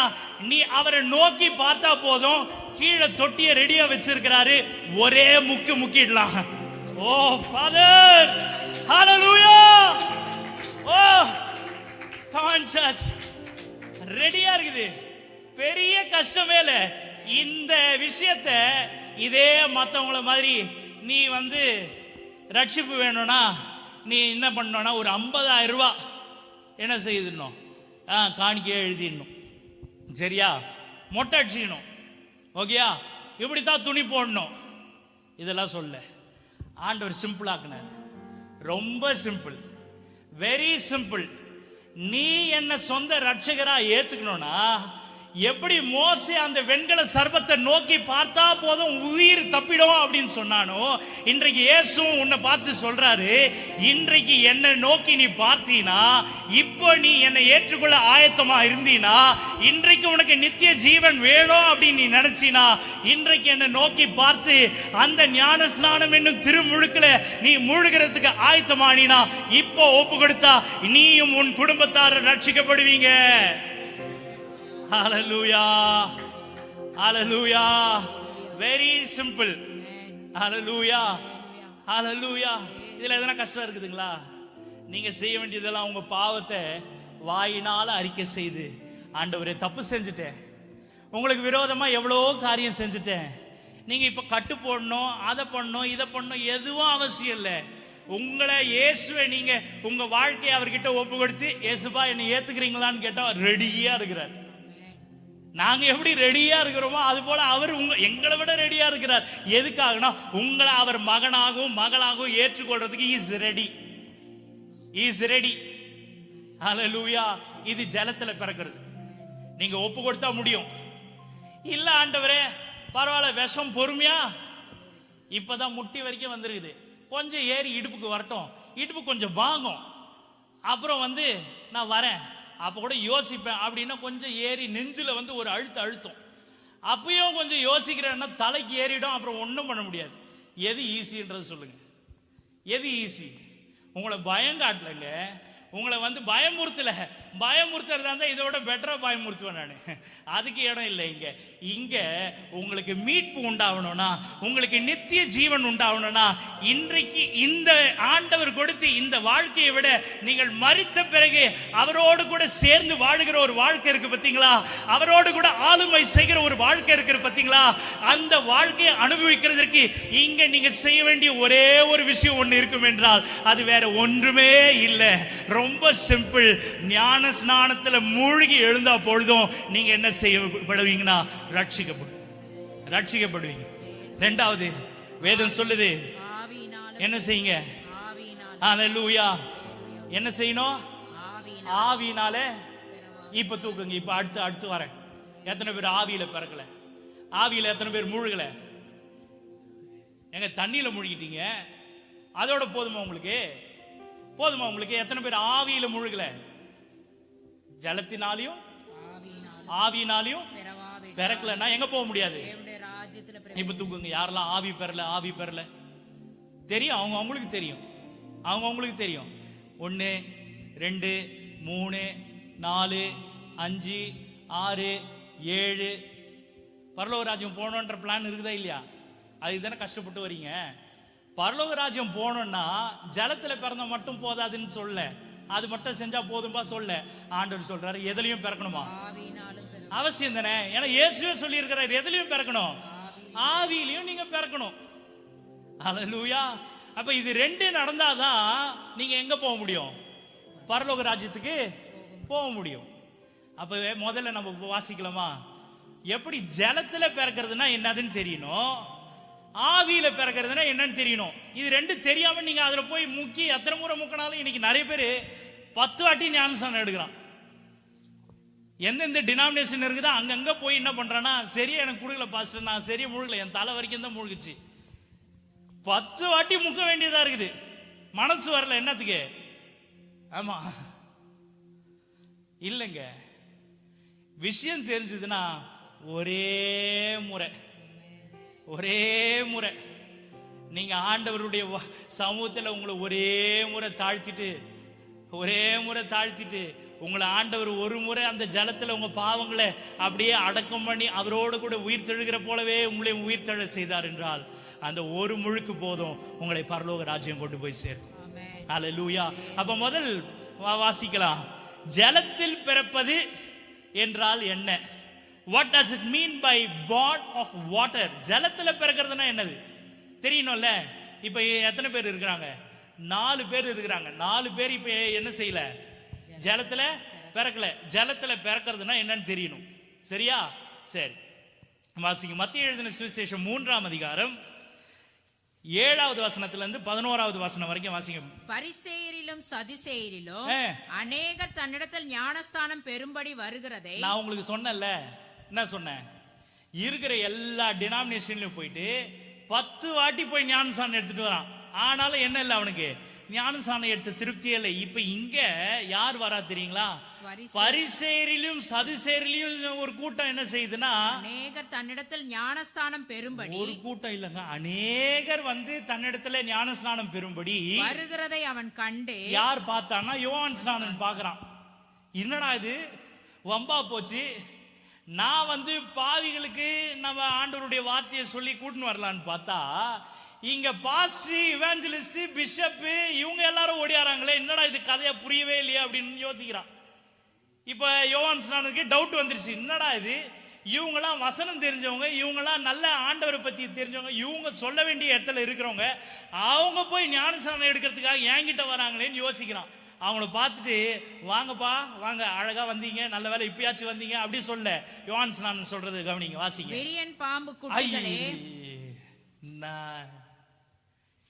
நீ அவரை நோக்கி பார்த்தா போதும். கீழே தொட்டிய ரெடியா வச்சிருக்கிறாரு, ஒரே முக்கிடலாம். Oh father, hallelujah. Oh come on church, ரெடியா இருக்குது. பெரிய கஷ்டமே இல்ல. இந்த விஷயத்தை இதே மத்தவங்கள மாதிரி நீ ரட்சிப்பு வேணும்னா நீ என்ன பண்ணணும்னா, ஒரு 50,000 ரூபாய் என்ன செய்யணும், காணிக்கையா எழுதிடணும். சரியா? மொட்டை அடிச்சிடணும். ஓகேயா? இப்படித்தான் துணி போடணும். இதெல்லாம் சொல்ல ஆண்டவர் சிம்பிள் ஆக்குனார். ரொம்ப சிம்பிள், வெரி சிம்பிள். நீ என்ன சொந்த ரட்சகரா ஏத்துக்கணும்னா, எப்படி மோசே அந்த வெண்கல சர்பத்தை நோக்கி பார்த்தா போதும் உயிர் தப்பிடும் அப்படின்னு சொன்னானோ, இன்றைக்கு இயேசுவும் உன்னை பார்த்து சொல்றாரு, இன்றைக்கு என்னை நோக்கி நீ பார்த்தீனா, இப்போ நீ என்னை ஏற்றுக்கொள்ள ஆயத்தமா இருந்தீனா, இன்றைக்கு உனக்கு நித்திய ஜீவன் வேணும் அப்படின்னு நீ நினைச்சினா, இன்றைக்கு என்னை நோக்கி பார்த்து அந்த ஞான ஸ்நானம் என்னும் திருமுழுக்கல நீ மூழ்கிறதுக்கு ஆயத்தமானினா, இப்போ ஒப்பு கொடுத்தா நீயும் உன் குடும்பத்தார ரட்சிக்கப்படுவீங்க. Hallelujah, hallelujah, very simple. Hallelujah, hallelujah. இதுல எதனா கஷ்டம் இருக்குதுங்களா? நீங்க செய்ய வேண்டியதெல்லாம் உங்க பாவத்தை வாயினால அறிக்கை செய்து, ஆண்டவரே தப்பு செஞ்சுட்டேன், உங்களுக்கு விரோதமா எவ்வளோ காரியம் செஞ்சுட்டேன், நீங்க இப்ப கட்டு போடணும், அதை பண்ணணும், இதை பண்ணணும், எதுவும் அவசியம் இல்லை. உங்களை இயேசுவை நீங்க உங்க வாழ்க்கையை அவர்கிட்ட ஒப்பு கொடுத்து, இயேசுபா என்னை ஏத்துக்கிறீங்களான்னு கேட்டா ரெடியா இருக்கிறார். நாங்க எப்படி ரெடியா இருக்கிறோமோ அது போல அவர் எங்களை விட ரெடியா இருக்கிறார். எதுக்காகனா, உங்களை அவர் மகனாகவும் மகளாகவும் ஏற்றுக்கொள்றதுக்கு இஸ் ரெடி, இஸ் ரெடி. ஹல்லேலூயா. இது ஜலத்துல பிறக்கிறது. நீங்க ஒப்பு கொடுத்தா முடியும். இல்ல ஆண்டவரே பரவாயில்ல, விஷம் பொறுமையா, இப்பதான் முட்டி வரைக்கும் வந்திருக்குது, கொஞ்சம் ஏறி இடுப்புக்கு வரட்டும், இடுப்பு கொஞ்சம் வாங்கும், அப்புறம் நான் வரேன், அப்ப கூட யோசிப்பேன் அப்படின்னா கொஞ்சம் ஏறி நெஞ்சுல ஒரு அழுத்தம், அப்பயும் கொஞ்சம் யோசிக்கிறேன்னா தலைக்கு ஏறிடும், அப்புறம் ஒன்றும் பண்ண முடியாது. எது ஈஸின்றது சொல்லுங்க. எது ஈஸி? உங்களை பயம் காட்டலங்க, உங்களை பயமுறுத்துறதா இருந்தா இதோட பெட்டரா பயமுறுத்துவேன் நான். அதுக்கு இடம் இல்லை இங்க. இங்க உங்களுக்கு மீட்பு உண்டாகணும்னா, உங்களுக்கு நித்திய ஜீவன் உண்டாகணும்னா, இன்றைக்கு இந்த ஆண்டவர் கொடுத்து இந்த வாழ்க்கையை விட நீங்கள் மரித்த பிறகு அவரோடு கூட சேர்ந்து வாழுகிற ஒரு வாழ்க்கை இருக்கு பார்த்தீங்களா, அவரோடு கூட ஆளுமை செய்கிற ஒரு வாழ்க்கை இருக்கு பார்த்தீங்களா, அந்த வாழ்க்கையை அனுபவிக்கிறதுக்கு இங்க நீங்க செய்ய வேண்டிய ஒரே ஒரு விஷயம் ஒன்று இருக்கும் என்றால் அது வேற ஒன்றுமே இல்லை. ரொம்ப சிம்பிள். ஞான ஸ்நானத்துல மூழ்கி எழுந்தா பொழுதும் நீங்க என்ன செய்யப்படுவீங்கன்னா ரட்சிக்கப்படுவீங்க. ரெண்டாவது வேதம் சொல்லுது, என்ன செய்யுங்க? ஹல்லேலூயா. என்ன செய்யணும்? ஆவியினால. இப்ப தூக்குங்க. இப்ப அடுத்து வரேன். எத்தனை பேர் ஆவியில பிறக்கல? ஆவியில எத்தனை பேர் மூழ்கல? எங்க தண்ணியில மூழ்கிட்டீங்க, அதோட போதுமா உங்களுக்கு? போதுமா உங்களுக்கு? எத்தனை பேர் ஆவியில மூழ்கல? ஜலத்தினாலையும் ஆவியினாலையும் பிறக்கலன்னா எங்க போக முடியாது? இப்ப தூக்குங்க, யாரெல்லாம் ஆவி பெறல தெரியும், அவங்களுக்கு தெரியும், அவங்களுக்கு தெரியும். 1 2 3 4 5 6 7 பரலோக ராஜ்யம் போகணுன்ற பிளான் இருக்குதா இல்லையா? அதுக்கு தானே கஷ்டப்பட்டு வரீங்க. பரலோக ராஜ்யம் போனோம்னா ஜலத்துல பிறந்த மட்டும் போதாதுன்னு சொல்ல, அது மட்டும் செஞ்சா போதும்பா சொல்ல. ஆண்டவர் சொல்றாரு எதுலயும் பிறக்கணுமா? அவசியம் தானே. ஏன்னா இயேசுவே சொல்லி இருக்கிறார் எதுலயும் பிறக்கணும், ஆவியிலையும் நீங்க பிறக்கணும். அல்லேலூயா. அப்ப இது 2 நடந்தாதான் நீங்க எங்க போக முடியும்? பரலோக ராஜ்யத்துக்கு போக முடியும். அப்ப முதல்ல நம்ம வாசிக்கலாமா? எப்படி ஜலத்துல பிறக்கிறதுனா என்னதுன்னு தெரியணும், ஆவியில பிறக்கிறதுனா என்னன்னு தெரியணும். இது 2 தெரியாம நீங்க அதுல போய் முக்கி எத்தனை முறை முக்கினாலும், இன்னைக்கு நிறைய பேர் 10 வாட்டி ஞானஸ்நானம் எடுக்கிறான். எந்தெந்த டினாமினேஷன் இருக்குதோ அங்கங்க போய் என்ன பண்றானா, சரியா எனக்கு கொடுக்கல பாஸ்டர், நான் சரியா முழுகல, என் தலை வரைக்கும் தான் முழுகுச்சு. 10 வாட்டி முக்க வேண்டியதா இருக்குது, மனசு வரல. என்னத்துக்கு? ஆமா இல்லைங்க, விஷயம் தெரிஞ்சதுன்னா ஒரே முறை நீங்க ஆண்டவருடைய சமூகத்தில் உங்களை ஒரே முறை தாழ்த்திட்டு உங்களை ஆண்டவர் ஒரு முறை அந்த ஜலத்துல உங்க பாவங்களை அப்படியே அடக்கம் பண்ணி அவரோடு கூட உயிர் தெழுகிற போலவே உங்களையும் உயிர் தெழ செய்தார் என்றால் அந்த ஒரு முழுக்கு போதும் உங்களை பரலோக ராஜ்யம் கொண்டு போய் சேரும். அல்லேலூயா. அப்ப முதல் வாசிக்கலாம், ஜலத்தில் பிறப்பது என்றால் என்ன? What does it mean by born of water? ஜலத்துல பிறக்கிறதுனா என்னது தெரியணும்ல. இப்ப எத்தனை பேர் இருக்கிறாங்க? 4 பேர் இருக்கிறாங்க. 4 பேர் இப்ப என்ன செய்யல? ஜலத்துல பிறக்கல. ஜலத்துல பிறக்கிறதுனா என்னன்னு தெரியணும். சரியா? சரி, வாசிங்க. மத்திய எழுதின சுவிசேஷம் 3ஆம் அதிகாரம் 7வது வசனத்துல இருந்து 11வது வசனம் வரைக்கும் வாசிங்க. பரிசேயரிலும் சதுசேயரிலும் அநேகர் தன்னிடத்தில் ஞானஸ்தானம் பெறும்படி வருகிறதை நான் உங்களுக்கு சொன்னேன்ல. என்ன சொன்னேன்? இருக்கிற எல்லா டினாமினேஷன்லயும் போயிட்டு 10 வாட்டி போய் ஞானஸ்தானம் எடுத்துட்டு வரான். ஆனாலும் என்ன இல்லை, அவனுக்கு ஞானஸ்தானம் எடுத்த திருப்தியே இல்லை. இப்ப இங்க யார் வரா தெரியுங்களா? பரிசேயரிலும் சதுசேயரிலும் ஒரு கூட்டம் என்ன செய்யுதுன்னா, அநேகர் தன்னிடத்தில் ஞானஸ்தானம் பெறும்படி, ஒரு கூட்டம் இல்லங்க, அநேகர் வந்து தன்னிடத்துல ஞானஸ்நானம் பெறும்படி வருகிறதை அவன் கண்டு. யார் பார்த்தான்னா யோவான் ஸ்நானன் பாக்குறான். என்னடா இது வம்பா போச்சு, நான் வந்து பாவிகளுக்கு நம்ம ஆண்டவருடைய வார்த்தையை சொல்லி கூட்டின்னு வரலான்னு பார்த்தா இங்க பாஸ்டர், இவாஞ்சலிஸ்ட், பிஷப் இவங்க எல்லாரும் ஓடியாராங்களே, என்னடா இது கதையா புரியவே இல்லையா அப்படின்னு யோசிக்கிறான். இப்ப யோவான் ஸ்நானனுக்கு டவுட் வந்துருச்சு, என்னடா இது இவங்கெல்லாம் வசனம் தெரிஞ்சவங்க, இவங்கெல்லாம் நல்ல ஆண்டவரை பத்தி தெரிஞ்சவங்க, இவங்க சொல்ல வேண்டிய இடத்துல இருக்கிறவங்க, அவங்க போய் ஞானஸ்நானம் எடுக்கிறதுக்காக என்கிட்ட வராங்களேன்னு யோசிக்கிறான். அவங்கள பார்த்துட்டு வாங்கப்பா வாங்க, அழகா வந்தீங்க, நல்ல வேலை இப்பயாச்சும் வந்தீங்க அப்படி சொல்ல யோவான் ஸ்நானன் சொல்றது கவனிங்க, வாசிங்க. விரியன் பாம்பு குட்டிகளே,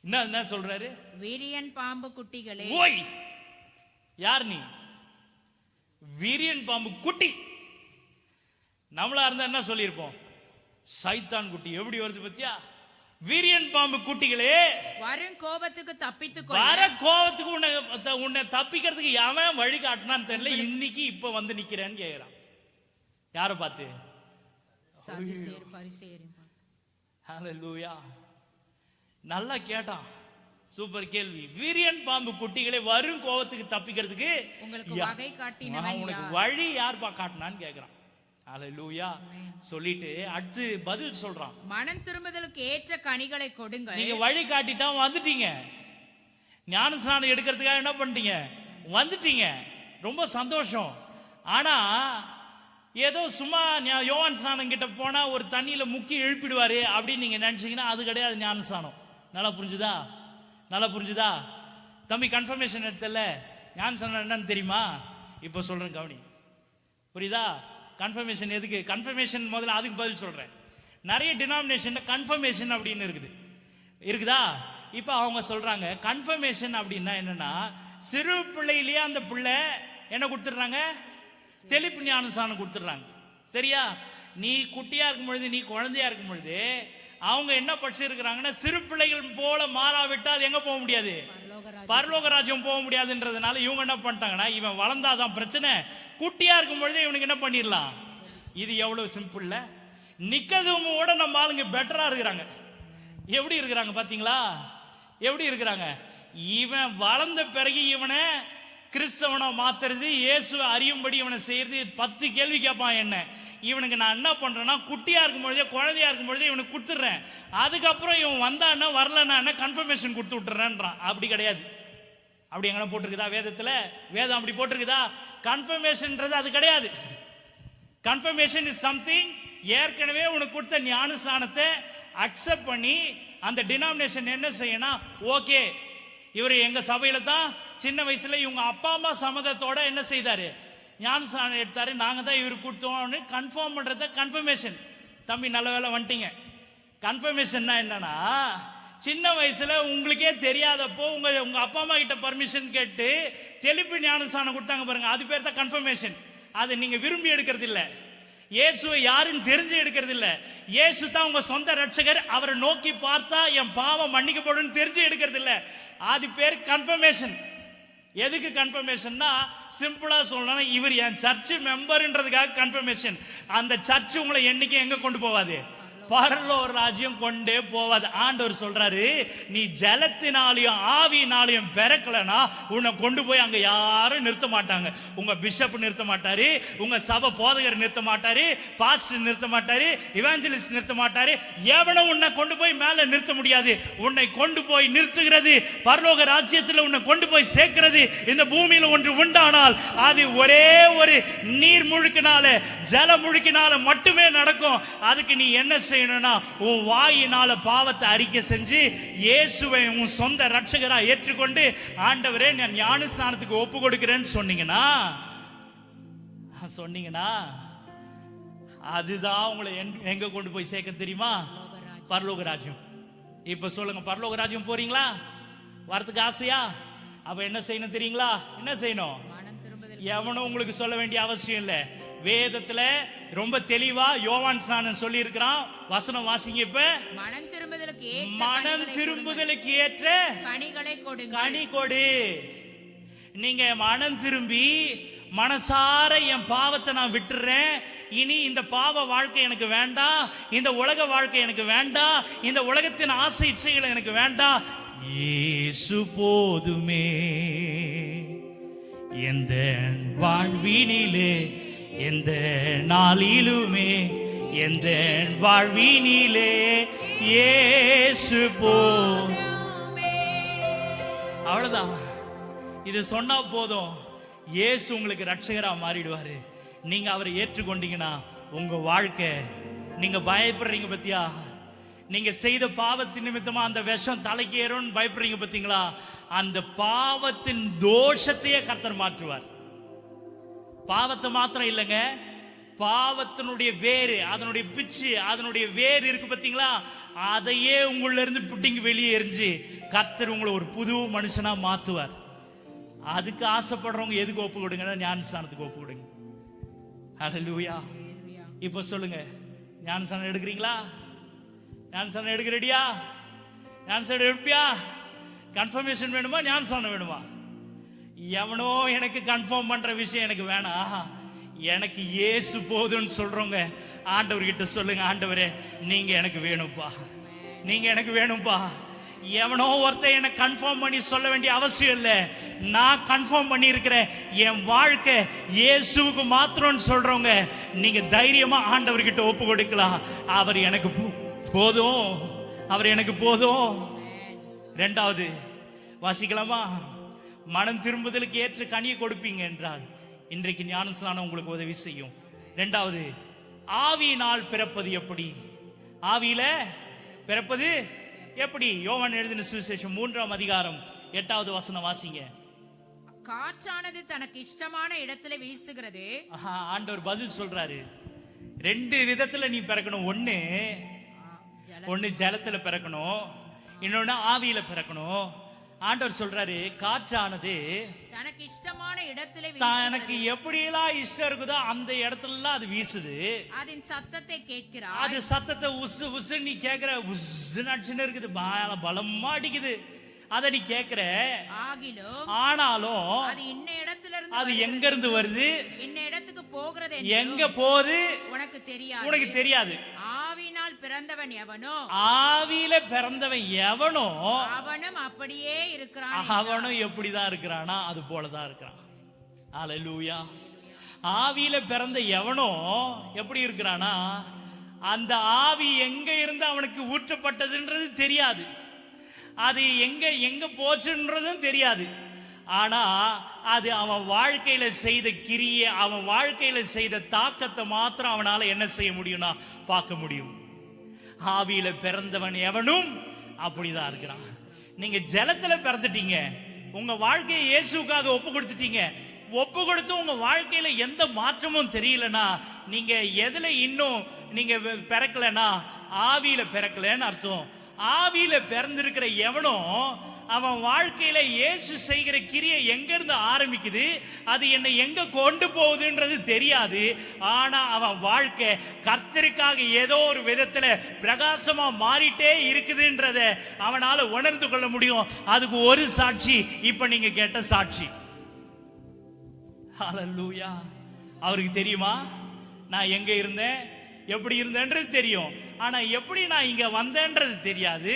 என்ன சொல்றாரு? விரியன் பாம்பு குட்டிகளே. ஓய், யார் நீ? வீரியன் பாம்பு குட்டி. நம்மளா இருந்தா என்ன சொல்லியிருப்போம்? சைத்தான் குட்டி. எப்படி வருது பத்தியா? வீரியன் பாம்பு குட்டிகளே, வரும் கோபத்துக்கு தப்பித்துக் வர கோபத்துக்கு உன்னை தப்பிக்கிறதுக்கு எவன் வழி காட்டினான்னு தெரியல, இன்னைக்கு இப்ப வந்து நிக்கிறேன்னு கேக்குறான். யார பார்த்து? ஹல்லேலூயா. நல்லா கேட்டான், சூப்பர் கேள்வி. வீரியன் பாம்பு குட்டிகளை வரும் கோபத்துக்கு தப்பிக்கிறதுக்கு உனக்கு வழி யார் காட்டினான்னு கேக்குறான். அல்லேலூயா. சொல்லிட்டு அடுத்து பதில் சொல்றான், மனம் திரும்புதலுக்கு ஏற்ற கனிகளை கொடுங்க. நீங்க வழி காட்டிட்டா வந்துட்டீங்க, ஞானஸ்நானம் எடுக்கிறதுக்காக என்ன பண்ணிட்டீங்க? வந்துட்டீங்க, ரொம்ப சந்தோஷம். ஆனா ஏதோ சும்மா யோவான் ஸ்நானம் கிட்ட போனா ஒரு தண்ணியில முக்கி எழுப்பிடுவாரு அப்படின்னு நீங்க நினைச்சீங்கன்னா அது கிடையாது ஞானஸ்நானம். நல்லா புரிஞ்சுதா தம்பி? கன்ஃபர்மேஷன் எடுத்தல, ஞானஸ்நானம் என்னன்னு தெரியுமா? இப்ப சொல்றேன் கவனி, புரியுதா? கன்ஃபர்மேஷன் எதுக்கு? கன்ஃபர்மேஷன் முதல்ல அதுக்கு பதில் சொல்றேன். நிறைய டினாமினேஷன் கன்ஃபர்மேஷன் அப்படின்னு இருக்குதா? இப்ப அவங்க சொல்றாங்க கன்ஃபர்மேஷன் அப்படின்னா என்னன்னா, சிறு பிள்ளையிலேயே அந்த பிள்ளை என்ன கொடுத்துடுறாங்க? தெளிப்பு ஞானஸ்நானம் கொடுத்துடுறாங்க. சரியா? நீ குட்டியா இருக்கும் பொழுது, நீ குழந்தையா இருக்கும் பொழுது அவங்க என்ன படிச்சிருக்கிறாங்கன்னா, சிறு பிள்ளைகள் போல மாறாவிட்டால் எங்க போக முடியாது, பரலோக ராஜ்யம் போக முடியாதுன்றதுனால இவங்க என்ன பண்ணிட்டாங்கன்னா, இவன் வளர்ந்தாதான் பிரச்சனை, குட்டியா இருக்கும் பொழுதே இவனுக்கு என்ன பண்ணிடலாம். இது எவ்வளவு சிம்பிள்ல. நிக்கதுமோட நம்ம ஆளுங்க பெட்டரா இருக்கிறாங்க. எப்படி இருக்கிறாங்க பாத்தீங்களா, எப்படி இருக்கிறாங்க. இவன் வளர்ந்த பிறகு இவனை கிறிஸ்தவனை மாத்துறது, இயேசுவை அறியும்படி இவனை செய்யறது. 10 கேள்வி கேட்பான் என்ன. இவனுக்கு நான் என்ன பண்றேன்னா, குட்டியா இருக்கும் பொழுதே, குழந்தையா இருக்கும் பொழுதே இவனுக்கு கொடுத்துடுறேன். அதுக்கப்புறம் இவன் வந்தான்னா வரலன்னா கன்ஃபர்மேஷன் கொடுத்து விட்டுறேன்றான். அப்படி கிடையாது. அப்படி எங்கன்னா போட்டிருக்குதா வேதத்துல? வேதம் அப்படி போட்டிருக்குதா? கன்ஃபர்மேஷன்ன்றது அது கிடையாது. கன்ஃபர்மேஷன் இஸ் சம்திங், ஏற்கனவே உனக்கு கொடுத்த ஞானஸ்நானத்தை அக்செப்ட் பண்ணி அந்த டினாமினேஷன் என்ன செய்யணும், ஓகே இவர் எங்க சபையில தான் சின்ன வயசுல இவங்க அப்பா அம்மா சம்மதத்தோட என்ன செய்தாரு, ஞானஸ்நானம் எடுத்தாரு, நாங்க தான் இவருக்கு கொடுத்தோம்னு கன்ஃபார்ம் பண்றத கன்ஃபர்மேஷன். தம்பி நல்ல வேலை வந்துட்டீங்க. கன்ஃபர்மேஷன் என்னன்னா, சின்ன வயசுல உங்களுக்கே தெரியாதப்போ உங்க அப்பா அம்மா கிட்ட பர்மிஷன் கேட்டு தெளிப்பு ஞானஸ்நானம் கொடுத்தாங்க பாருங்க, அது பேர் தான் கன்ஃபர்மேஷன். அது நீங்க விரும்பி எடுக்கிறது இல்ல, இயேசுவை யாருன்னு தெரிஞ்சு எடுக்கிறது இல்ல. இயேசு தான் உங்க சொந்த ரட்சகர், அவரை நோக்கி பார்த்தா என் பாவம் மன்னிக்கப்படும் தெரிஞ்சு எடுக்கிறது இல்ல. அது பேர் கன்ஃபர்மேஷன். எதுக்கு கன்ஃபர்மேஷன்னா, சிம்பிளா சொல்லணும், இவர் என் சர்ச் மெம்பர்ன்றதுக்காக கன்ஃபர்மேஷன். அந்த சர்ச் உங்களை என்னைக்கு எங்க கொண்டு போவாது, பரலோக ராஜ்யம் கொண்டே போவாது. ஆண்டவர் சொல்றாரு, நீ ஜலத்தினாலையும் ஆவியினாலையும் பிறக்கலனா உன்னை கொண்டு போய் அங்க யாரும் நிறுத்த மாட்டாங்க. உங்க பிஷப் நிறுத்த மாட்டாரு, உங்க சபை போதகர் நிறுத்த மாட்டாரு, பாஸ்டர் நிறுத்த மாட்டாரு, இவாஞ்சலிஸ்ட் நிறுத்த மாட்டாரு. எவனும் உன்னை கொண்டு போய் மேல நிறுத்த முடியாது. உன்னை கொண்டு போய் நிறுத்துகிறது, பரலோக ராஜ்யத்தில் உன்னை கொண்டு போய் சேர்க்கிறது, இந்த பூமியில ஒன்று உண்டானால் அது ஒரே ஒரு நீர் முழுக்கினால, ஜல முழுக்கினால மட்டுமே நடக்கும். அதுக்கு நீ என்ன செய்யணும்னா, உன் வாயினால பாவத்தை அறிக்கை செஞ்சு இயேசுவை உன் சொந்த ரட்சகரா ஏற்றுக்கொண்டு, ஆண்டவரே நான் ஞானஸ்நானத்துக்கு ஒப்பு கொடுக்கிறேன்னு சொன்னீங்கன்னா அதுதான் உங்களை எங்க கொண்டு போய் சேர்க்க தெரியுமா, பரலோக ராஜ்யம். இப்ப சொல்லுங்க, பரலோக ராஜ்யம் போறீங்களா? வரதுக்கு ஆசையா? அப்ப என்ன செய்யணும் தெரியுங்களா? என்ன செய்யணும்? எவனும் உங்களுக்கு சொல்ல வேண்டிய அவசியம் இல்லை. வேதத்துல ரொம்ப தெளிவா யோவான் ஸ்நானன் சொல்லி இருக்கிறான். வசனம் வாசிங்க. இப்ப மனம் திரும்புதலுக்கு ஏற்ற கனி கொடு. நீங்க மனம் திரும்பி மனசார என் பாவத்தை நான் விட்டுறேன், இனி இந்த பாவ வாழ்க்கை எனக்கு வேண்டாம், இந்த உலக வாழ்க்கை எனக்கு வேண்டாம், இந்த உலகத்தின் ஆசை இச்சைகள் எனக்கு வேண்டாம், இயேசு போதுமே எந்த வாழ்வினிலே, எந்த நாளிலுமே, எந்த வாழ்வினிலே இயேசு போதுமே. அவ்வளவுதான். இது சொன்னா போதும், இயேசு உங்களுக்கு ரட்சகரா மாறிடுவாரு. நீங்க அவரை ஏற்றுக்கொண்டீங்கன்னா உங்க வாழ்க்கை, நீங்க பயப்படுறீங்க பத்தியா, நீங்க செய்த பாவத்தின் நிமித்தமா அந்த விஷம் தலைக்கு ஏறும்னு பயப்படுறீங்க பத்தீங்களா, அந்த பாவத்தின் தோஷத்தையே கர்த்தர் மாற்றுவார். பாவத்தை மாத்திரம் இல்லைங்க, பாவத்தினுடைய வேறு, அதனுடைய பிச்சு, அதனுடைய வேறு இருக்கு பாத்தீங்களா, அதையே உங்கள இருந்து புட்டிங்க வெளியே எரிஞ்சு கர்த்தர் உங்களை ஒரு புது மனுஷனா மாத்துவார். அதுக்கு ஆசைப்படுறவங்க எதுக்கு ஒப்பு கொடுங்க? ஞானஸ்நானத்துக்கு ஒப்பு கொடுங்க. ஹல்லேலூயா. இப்ப சொல்லுங்க, ஞானஸ்நானம் எடுக்கிறீங்களா? ஞானஸ்நானம் எடுக்க ரெடியா? ஞானஸ்நானம் எடுப்பியா? கன்ஃபர்மேஷன் வேணுமா, ஞானஸ்நானம் வேணுமா? எவனோ எனக்கு கன்ஃபார்ம் பண்ற விஷயம் எனக்கு வேணாம், எனக்கு இயேசு போதும்னு சொல்றவங்க ஆண்டவர்கிட்ட சொல்லுங்க, ஆண்டவரே நீங்க எனக்கு வேணும்பா, நீங்க எனக்கு வேணும்பா. எவனோ ஒருத்தர் எனக்கு கன்ஃபார்ம் பண்ணி சொல்ல வேண்டிய அவசியம் இல்லை, நான் கன்ஃபார்ம் பண்ணி இருக்கிறேன், என் வாழ்க்கை இயேசுவுக்கு மாத்திரம்னு சொல்றவங்க நீங்க தைரியமா ஆண்டவர்கிட்ட ஒப்பு கொடுக்கலாம். அவர் எனக்கு போதும், அவர் எனக்கு போதும். இரண்டாவது வாசிக்கலாமா? மனம் திரும்புதலுக்கு ஏற்ற கனியை கொடுப்பீங்க என்றால் இன்றைக்கு ஞானஸ்நானம் உங்களுக்கு உதவி செய்யும். இரண்டாவது, ஆவியினால் பிறப்பது எப்படி? ஆவியில பிறப்பது எப்படி? யோவான் எழுதின சுவிசேஷம் 3ஆம் அதிகாரம் 8வது வசனம் வாசிங்க. காற்றானது தனக்கு இஷ்டமான இடத்துல வீசுகிறது. ஆண்டவர் பதில் சொல்றாரு, 2 விதத்துல நீ பிறக்கணும். ஒன்னு ஜலத்துல பிறக்கணும், இன்னொன்னு ஆவியில பிறக்கணும். ஆண்டவர் சொல்றாரு, காற்றானது தனக்கு இஷ்டமான இடத்திலே தனக்கு எப்படியெல்லாம் இஷ்டம் இருக்குதோ அந்த இடத்துல அது வீசுது. அதன் சத்தத்தை கேட்கிறாய். அது சத்தத்தை உசு உசு நீ கேக்குற, உசுன்னு அடிச்சுன்னு இருக்குது, பலமா அடிக்குது. அத நீ கேக்குற. ஆனாலும் அது இன்ன இடத்துல இருந்து, அது எங்க இருந்து வருது, இன்ன இடத்துக்கு போகிறது, எங்க போகுது உனக்கு தெரியாது. ஆவியினால் பிறந்தவன் எவனோ, ஆவியில பிறந்தவன் எவனோ அவனும் அப்படியே இருக்கிறான். அவனும் எப்படிதான் இருக்கிறானா அது போலதான் இருக்கிறான். அல்லேலூயா. ஆவியில பிறந்த எவனோ எப்படி இருக்கிறானா, அந்த ஆவி எங்க இருந்து அவனுக்கு ஊற்றப்பட்டதுன்றது தெரியாது, அது எங்க எங்க போச்சுன்றதும் தெரியாது. ஆனா அது அவன் வாழ்க்கையில செய்த கிரியை, அவன் வாழ்க்கையில செய்த தாக்கத்தை மாத்திரம் அவனால என்ன செய்ய முடியும்னா பார்க்க முடியும். ஆவியில பிறந்தவன் எவனும் அப்படிதான் இருக்கிறான். நீங்க ஜலத்துல பிறந்துட்டீங்க, உங்க வாழ்க்கையை இயேசுக்காக ஒப்பு கொடுத்துட்டீங்க. ஒப்பு கொடுத்து உங்க வாழ்க்கையில எந்த மாற்றமும் தெரியலனா, நீங்க எதுல இன்னும் நீங்க பிறக்கலனா ஆவியில பிறக்கலன்னு அர்த்தம். ஆவியில பிறந்திருக்கிற எவனோ அவன் வாழ்க்கையில இயேசு செய்கிற கிரியை எங்க இருந்து ஆரம்பிக்குது, அது என்னை எங்க கொண்டு போகுதுன்றது தெரியாது. ஆனா அவன் வாழ்க்கை கர்த்தருக்காக ஏதோ ஒரு விதத்துல பிரகாசமா மாறிட்டே இருக்குதுன்றத அவனால உணர்ந்து கொள்ள முடியும். அதுக்கு ஒரு சாட்சி இப்ப நீங்க கேட்ட சாட்சி. ஹல்லேலூயா. அவருக்கு தெரியுமா நான் எங்க இருந்தேன், எப்படி இருந்தேன்றது தெரியும். ஆனா எப்படி நான் இங்க வந்தேன்றது தெரியாது,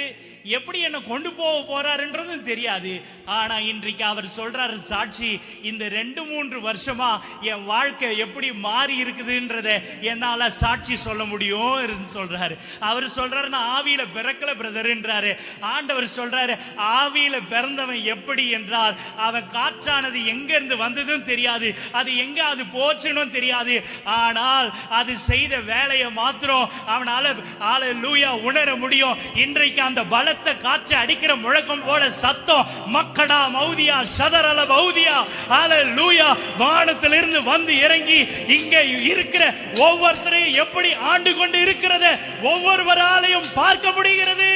எப்படி என்ன கொண்டு போக போறாருன்றது தெரியாது. ஆனா இன்றைக்கு அவர் சொல்றாரு சாட்சி, இந்த 2-3 வருஷமா என் வாழ்க்கை எப்படி மாறி இருக்குதுன்றத என்னால சாட்சி சொல்ல முடியும் சொல்றாரு. அவர் சொல்றாரு, நான் ஆவியில பிறக்கல பிரதர்ன்றாரு. ஆண்டவர் சொல்றாரு, ஆவியில பிறந்தவன் எப்படி என்றால் அவன் காற்றானது எங்க இருந்து வந்ததும் தெரியாது, அது எங்க அது போச்சுன்னு தெரியாது. ஆனால் அது செய்த வேலையை மாத்திரம் அவனால ஹல்லேலூயா உணர முடியும். இன்றைக்கு அந்த பலத்த காற்று அடிக்கிற முழக்கம் போல சத்தம் மக்கடா மௌதியா சதரல மௌதியா ஹல்லேலூயா வானத்திலிருந்து வந்து இறங்கி இங்க இருக்கிற ஒவ்வொருத்தரையும் எப்படி ஆண்டு கொண்டு இருக்கிறது ஒவ்வொருவராலையும் பார்க்க முடிகிறது.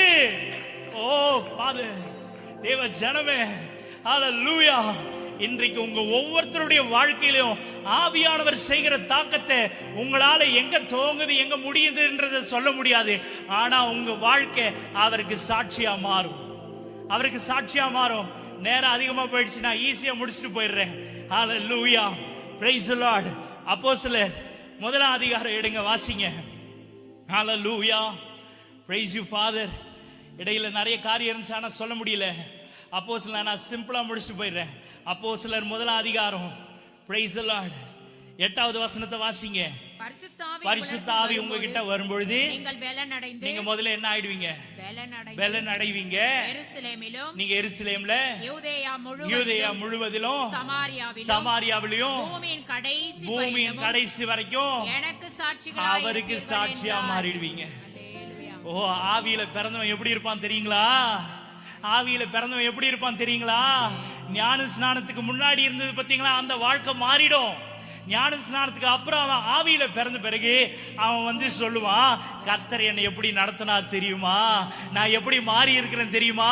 ஓ ஃபாதர், தேவ ஜனமே ஹல்லேலூயா. இன்றைக்கு உங்க ஒவ்வொருத்தருடைய வாழ்க்கையிலும் ஆவியானவர் செய்கிற தாக்கத்தை உங்களால எங்க துவங்குது எங்க முடியுதுன்றத சொல்ல முடியாது. ஆனா உங்க வாழ்க்கை அவருக்கு சாட்சியா மாறும், அவருக்கு சாட்சியா மாறும். நேரம் அதிகமா போயிடுச்சு, நான் ஈஸியா முடிச்சுட்டு போயிடுறேன். ஹல்லேலூயா, பிரைஸ் தி லார்ட். அப்போஸ்தலர் 1ஆம் அதிகாரம் எடுங்க, வாசிங்க. ஹல்லேலூயா, பிரைஸ் யூ ஃபாதர். இடையில நிறைய காரியம் இருந்துச்சு, ஆனா சொல்ல முடியல. அப்போஸ்தலர் நான் சிம்பிளா முடிச்சுட்டு போயிடுறேன். அப்போஸ்தலர் 1ஆம் அதிகாரம், பிரைஸ் தி லார்ட், 8வது வசனத்தை வாசிங்க. பரிசுத்த ஆவி உங்ககிட்ட வரும்பொழுது நீங்க முதல்ல என்ன ஆயிடுவீங்க, பெலன் அடைவீங்க. நீங்க எருசலேம்ல, யூதேயா முழுவதிலும், சமாரியாவிலும், பூமியின் கடைசி வரைக்கும் அவருக்கு சாட்சியா மாறிடுவீங்க. ஓ, ஆவியில பிறந்தவன் எப்படி இருப்பான் தெரியுங்களா? ஆவியில பிறந்தவன் எப்படி இருப்பான் தெரியுங்களா? ஞான ஸ்நானத்துக்கு முன்னாடி இருந்தது பாத்தீங்களா, அந்த வாழ்க்கை மாறிடும். ஞான ஸ்நானத்துக்கு அப்புறம் அவன் ஆவியில பிறந்த பிறகு அவன் வந்து சொல்லுவான், கர்த்தர் என்னை எப்படி நடத்தினார் தெரியுமா, நான் எப்படி மாறி இருக்கிறேன் தெரியுமா,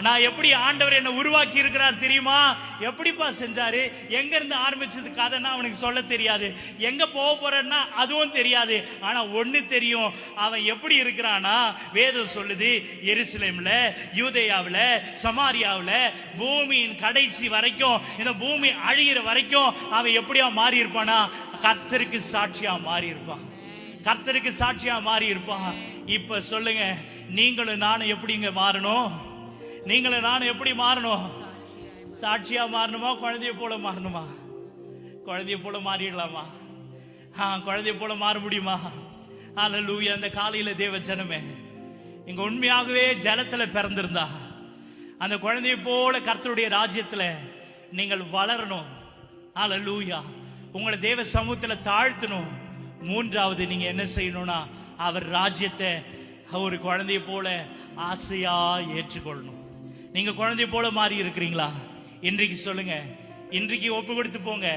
நான் எப்படி ஆண்டவர் என்னை உருவாக்கி இருக்கிறார் தெரியுமா, எப்படிப்பா செஞ்சாரு, எங்க இருந்து ஆரம்பிச்சது கதைன்னா அவனுக்கு சொல்ல தெரியாது, எங்க போக போறேன்னா அதுவும் தெரியாது. ஆனா ஒண்ணு தெரியும், அவன் எப்படி இருக்கிறானா, வேதம் சொல்லுது, எருசலேம்ல, யூதேயாவுல, சமாரியாவுல, பூமியின் கடைசி வரைக்கும், இந்த பூமி அழியிற வரைக்கும் அவன் எப்படியா மாறி இருப்பானா, கர்த்தருக்கு சாட்சியா மாறி இருப்பான், கர்த்தருக்கு சாட்சியா மாறி இருப்பான். இப்ப சொல்லுங்க, நீங்களும் நானும் எப்படிங்க மாறணும்? நீங்களும் நானும் எப்படி மாறணும்? சாட்சியா மாறணுமா, குழந்தைய போல மாறணுமா? குழந்தைய போல மாறிடலாமா? குழந்தைய போல மாற முடியுமா? ஹல்லேலூயா. அந்த காலையில தேவ ஜனமே, நீங்க உண்மையாகவே ஜலத்துல பிறந்திருந்தா அந்த குழந்தைய போல கர்த்தருடைய ராஜ்யத்துல நீங்கள் வளரணும். ஹல்லேலூயா. உங்களை தேவ சமூகத்துல தாழ்த்தணும். 3வது நீங்க என்ன செய்யணும்னா, அவர் ராஜ்யத்தை ஒரு குழந்தைய போல ஆசையா ஏற்றுக்கொள்ளணும். நீங்க குழந்தைய போல மாறி இருக்கிறீங்களா? இன்றைக்கு சொல்லுங்க, இன்றைக்கு ஒப்பு கொடுத்து போங்க.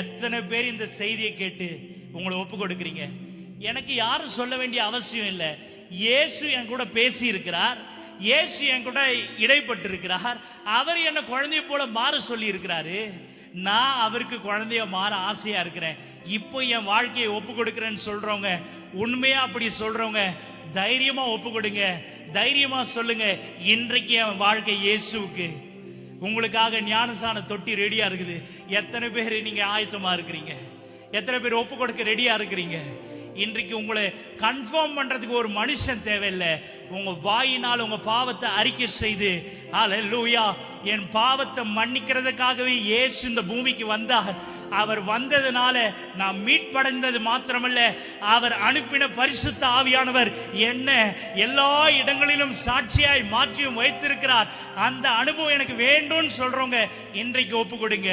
எத்தனை பேர் இந்த செய்தியை கேட்டு உங்களை ஒப்பு கொடுக்கிறீங்க? எனக்கு யாரும் சொல்ல வேண்டிய அவசியம் இல்லை. இயேசு என் கூட பேசி இருக்கிறார், இயேசு என் கூட இடைப்பட்டு இருக்கிறார். அவர் என்ன குழந்தைய போல மாற சொல்லி இருக்கிறாரு. நான் அவருக்கு குழந்தைய மாற ஆசையா இருக்கிறேன். இப்போ என் வாழ்க்கையை ஒப்பு கொடுக்கிறேன்னு சொல்றவங்க, உண்மையா அப்படி சொல்றவங்க தைரியமா ஒப்பு கொடுங்க, தைரியமா சொல்லுங்க, இன்றைக்கு என் வாழ்க்கை இயேசுவுக்கு. உங்களுக்காக ஞானசான தொட்டி ரெடியா இருக்குது. எத்தனை பேர் நீங்க ஆயத்தமா இருக்கிறீங்க? எத்தனை பேர் ஒப்பு கொடுக்க ரெடியா இருக்கிறீங்க? இன்றைக்கு உங்களை கன்ஃபார்ம் பண்றதுக்கு ஒரு மனுஷன் தேவையில்லை. உங்க வாயினால் உங்க பாவத்தை அறிக்கை செய்து, ஹல்லேலூயா, என் பாவத்தை மன்னிக்கிறதுக்காகவே இயேசு இந்த பூமிக்கு வந்தார். அவர் வந்ததுனால நான் மீட்படைந்தது மாத்திரமல்ல, அவர் அனுப்பின பரிசுத்த ஆவியானவர் என்ன எல்லா இடங்களிலும் சாட்சியாய் மாற்றியும் வைத்திருக்கிறார். அந்த அனுபவம் எனக்கு வேண்டும்னு சொல்றவங்க இன்றைக்கு ஒப்பு கொடுங்க,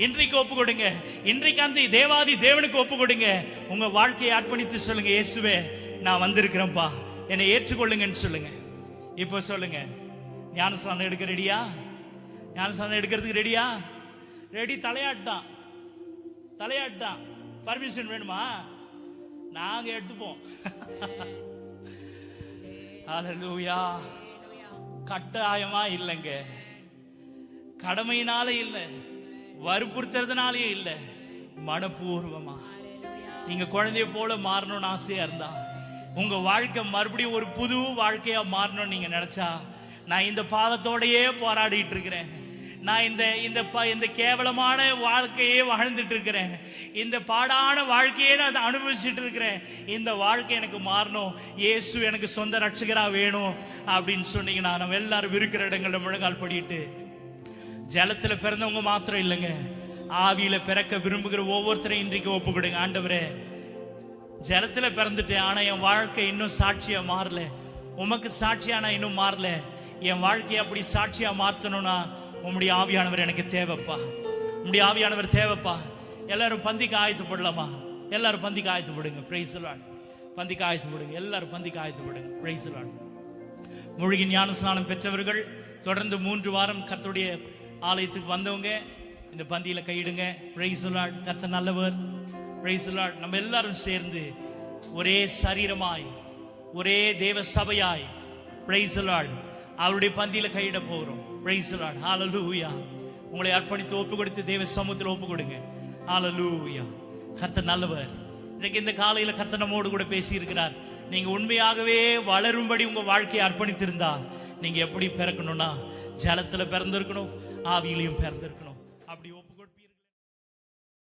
இன்றைக்கு ஒப்பு கொடுங்க, இன்றைக்கு அந்த தேவாதி தேவனுக்கு ஒப்பு கொடுங்க. உங்க வாழ்க்கையை அர்ப்பணித்து சொல்லுங்க, இயேசுவே நான் வந்திருக்கிறேன்ப்பா, என்னை ஏற்றுக்கொள்ளுங்கன்னு சொல்லுங்க. இப்போ சொல்லுங்க, ஞானஸ்நானம் எடுக்க ரெடியா? ஞானஸ்நானம் எடுக்கிறதுக்கு ரெடியா? ரெடி. தலையாட்டான், தலையாட்டான். பர்மிஷன் வேணுமா? நாங்க எடுத்துப்போம். ஹல்லேலூயா. கட்டாயமா இல்லைங்க, கடமையினால இல்லை, வற்புறுத்துறதுனாலே இல்லை, மனப்பூர்வமா. நீங்க குழந்தைய போல மாறணும்னு ஆசையா இருந்தா, உங்க வாழ்க்கை மறுபடியும் ஒரு புது வாழ்க்கையா மாறணும்னு நீங்க நினைச்சா, நான் இந்த பாவத்தோடையே போராடிட்டு இருக்கிறேன், நான் இந்த கேவலமான வாழ்க்கையே வாழ்ந்துட்டு இருக்கிறேன், இந்த பாடான வாழ்க்கையே நான் அனுபவிச்சுட்டு இருக்கிறேன், இந்த வாழ்க்கை எனக்கு மாறணும், இயேசு எனக்கு சொந்த ரட்சகரா வேணும் அப்படின்னு சொன்னீங்கன்னா, நம்ம எல்லாரும் இருக்கிற இடங்கள்ல முழங்கால் படிட்டு, ஜலத்துல பிறந்தவங்க மாத்திரம் இல்லைங்க, ஆவியில பிறக்க விரும்புகிற ஒவ்வொருத்தரையும் இன்றைக்கு ஒப்பு கொடுங்க. ஆண்டவரே, ஜலத்துல பிறந்துட்டேன், ஆனா என் வாழ்க்கை இன்னும் சாட்சியா மாறல, உமக்கு சாட்சியா நான் இன்னும் மாறல, என் வாழ்க்கையை அப்படி சாட்சியா மாத்தணும்னா உம்முடைய ஆவியானவர் எனக்கு தேவைப்பா, உம்முடைய ஆவியானவர் தேவைப்பா. எல்லாரும் பந்திக்கு ஆயத்தப்படலாமா? எல்லாரும் பந்திக்கு ஆயத்தப்படுங்க. Price the Lord. பந்திக்கு ஆயத்தப்படுங்க, எல்லாரும் பந்திக்கு ஆயத்தப்படுங்க. Price the Lord. மூழ்கி ஞானஸ்நானம் பெற்றவர்கள், தொடர்ந்து 3 வாரம் கர்த்தருடைய ஆலயத்துக்கு வந்தவங்க இந்த பந்தியில கையிடுங்க. Price the lord. கர்த்தர் நல்லவர். Price the Lord. நம்ம எல்லாரும் சேர்ந்து ஒரே சரீரமாய், ஒரே தேவ சபையாய், பிரைஸ் தி லார்ட், அவருடைய பந்தியில கையிட போகிறோம். Praise the lord. ஹல்லேலூயா. உங்களை அர்ப்பணித்து ஒப்பு கொடுத்து தேவ சமூகத்தில் ஒப்பு கொடுங்க. ஹல்லேலூயா. கர்த்தர் நல்லவர். இன்னைக்கு இந்த காலையில கர்த்தர் நம்மோடு கூட பேசி இருக்கிறார். நீங்க உண்மையாகவே வளரும்படி உங்க வாழ்க்கையை அர்ப்பணித்திருந்தா, நீங்க எப்படி பிறக்கணும்னா, ஜலத்துல பிறந்திருக்கணும், ஆவியிலையும் பிறந்திருக்கணும். அப்படி ஒப்பு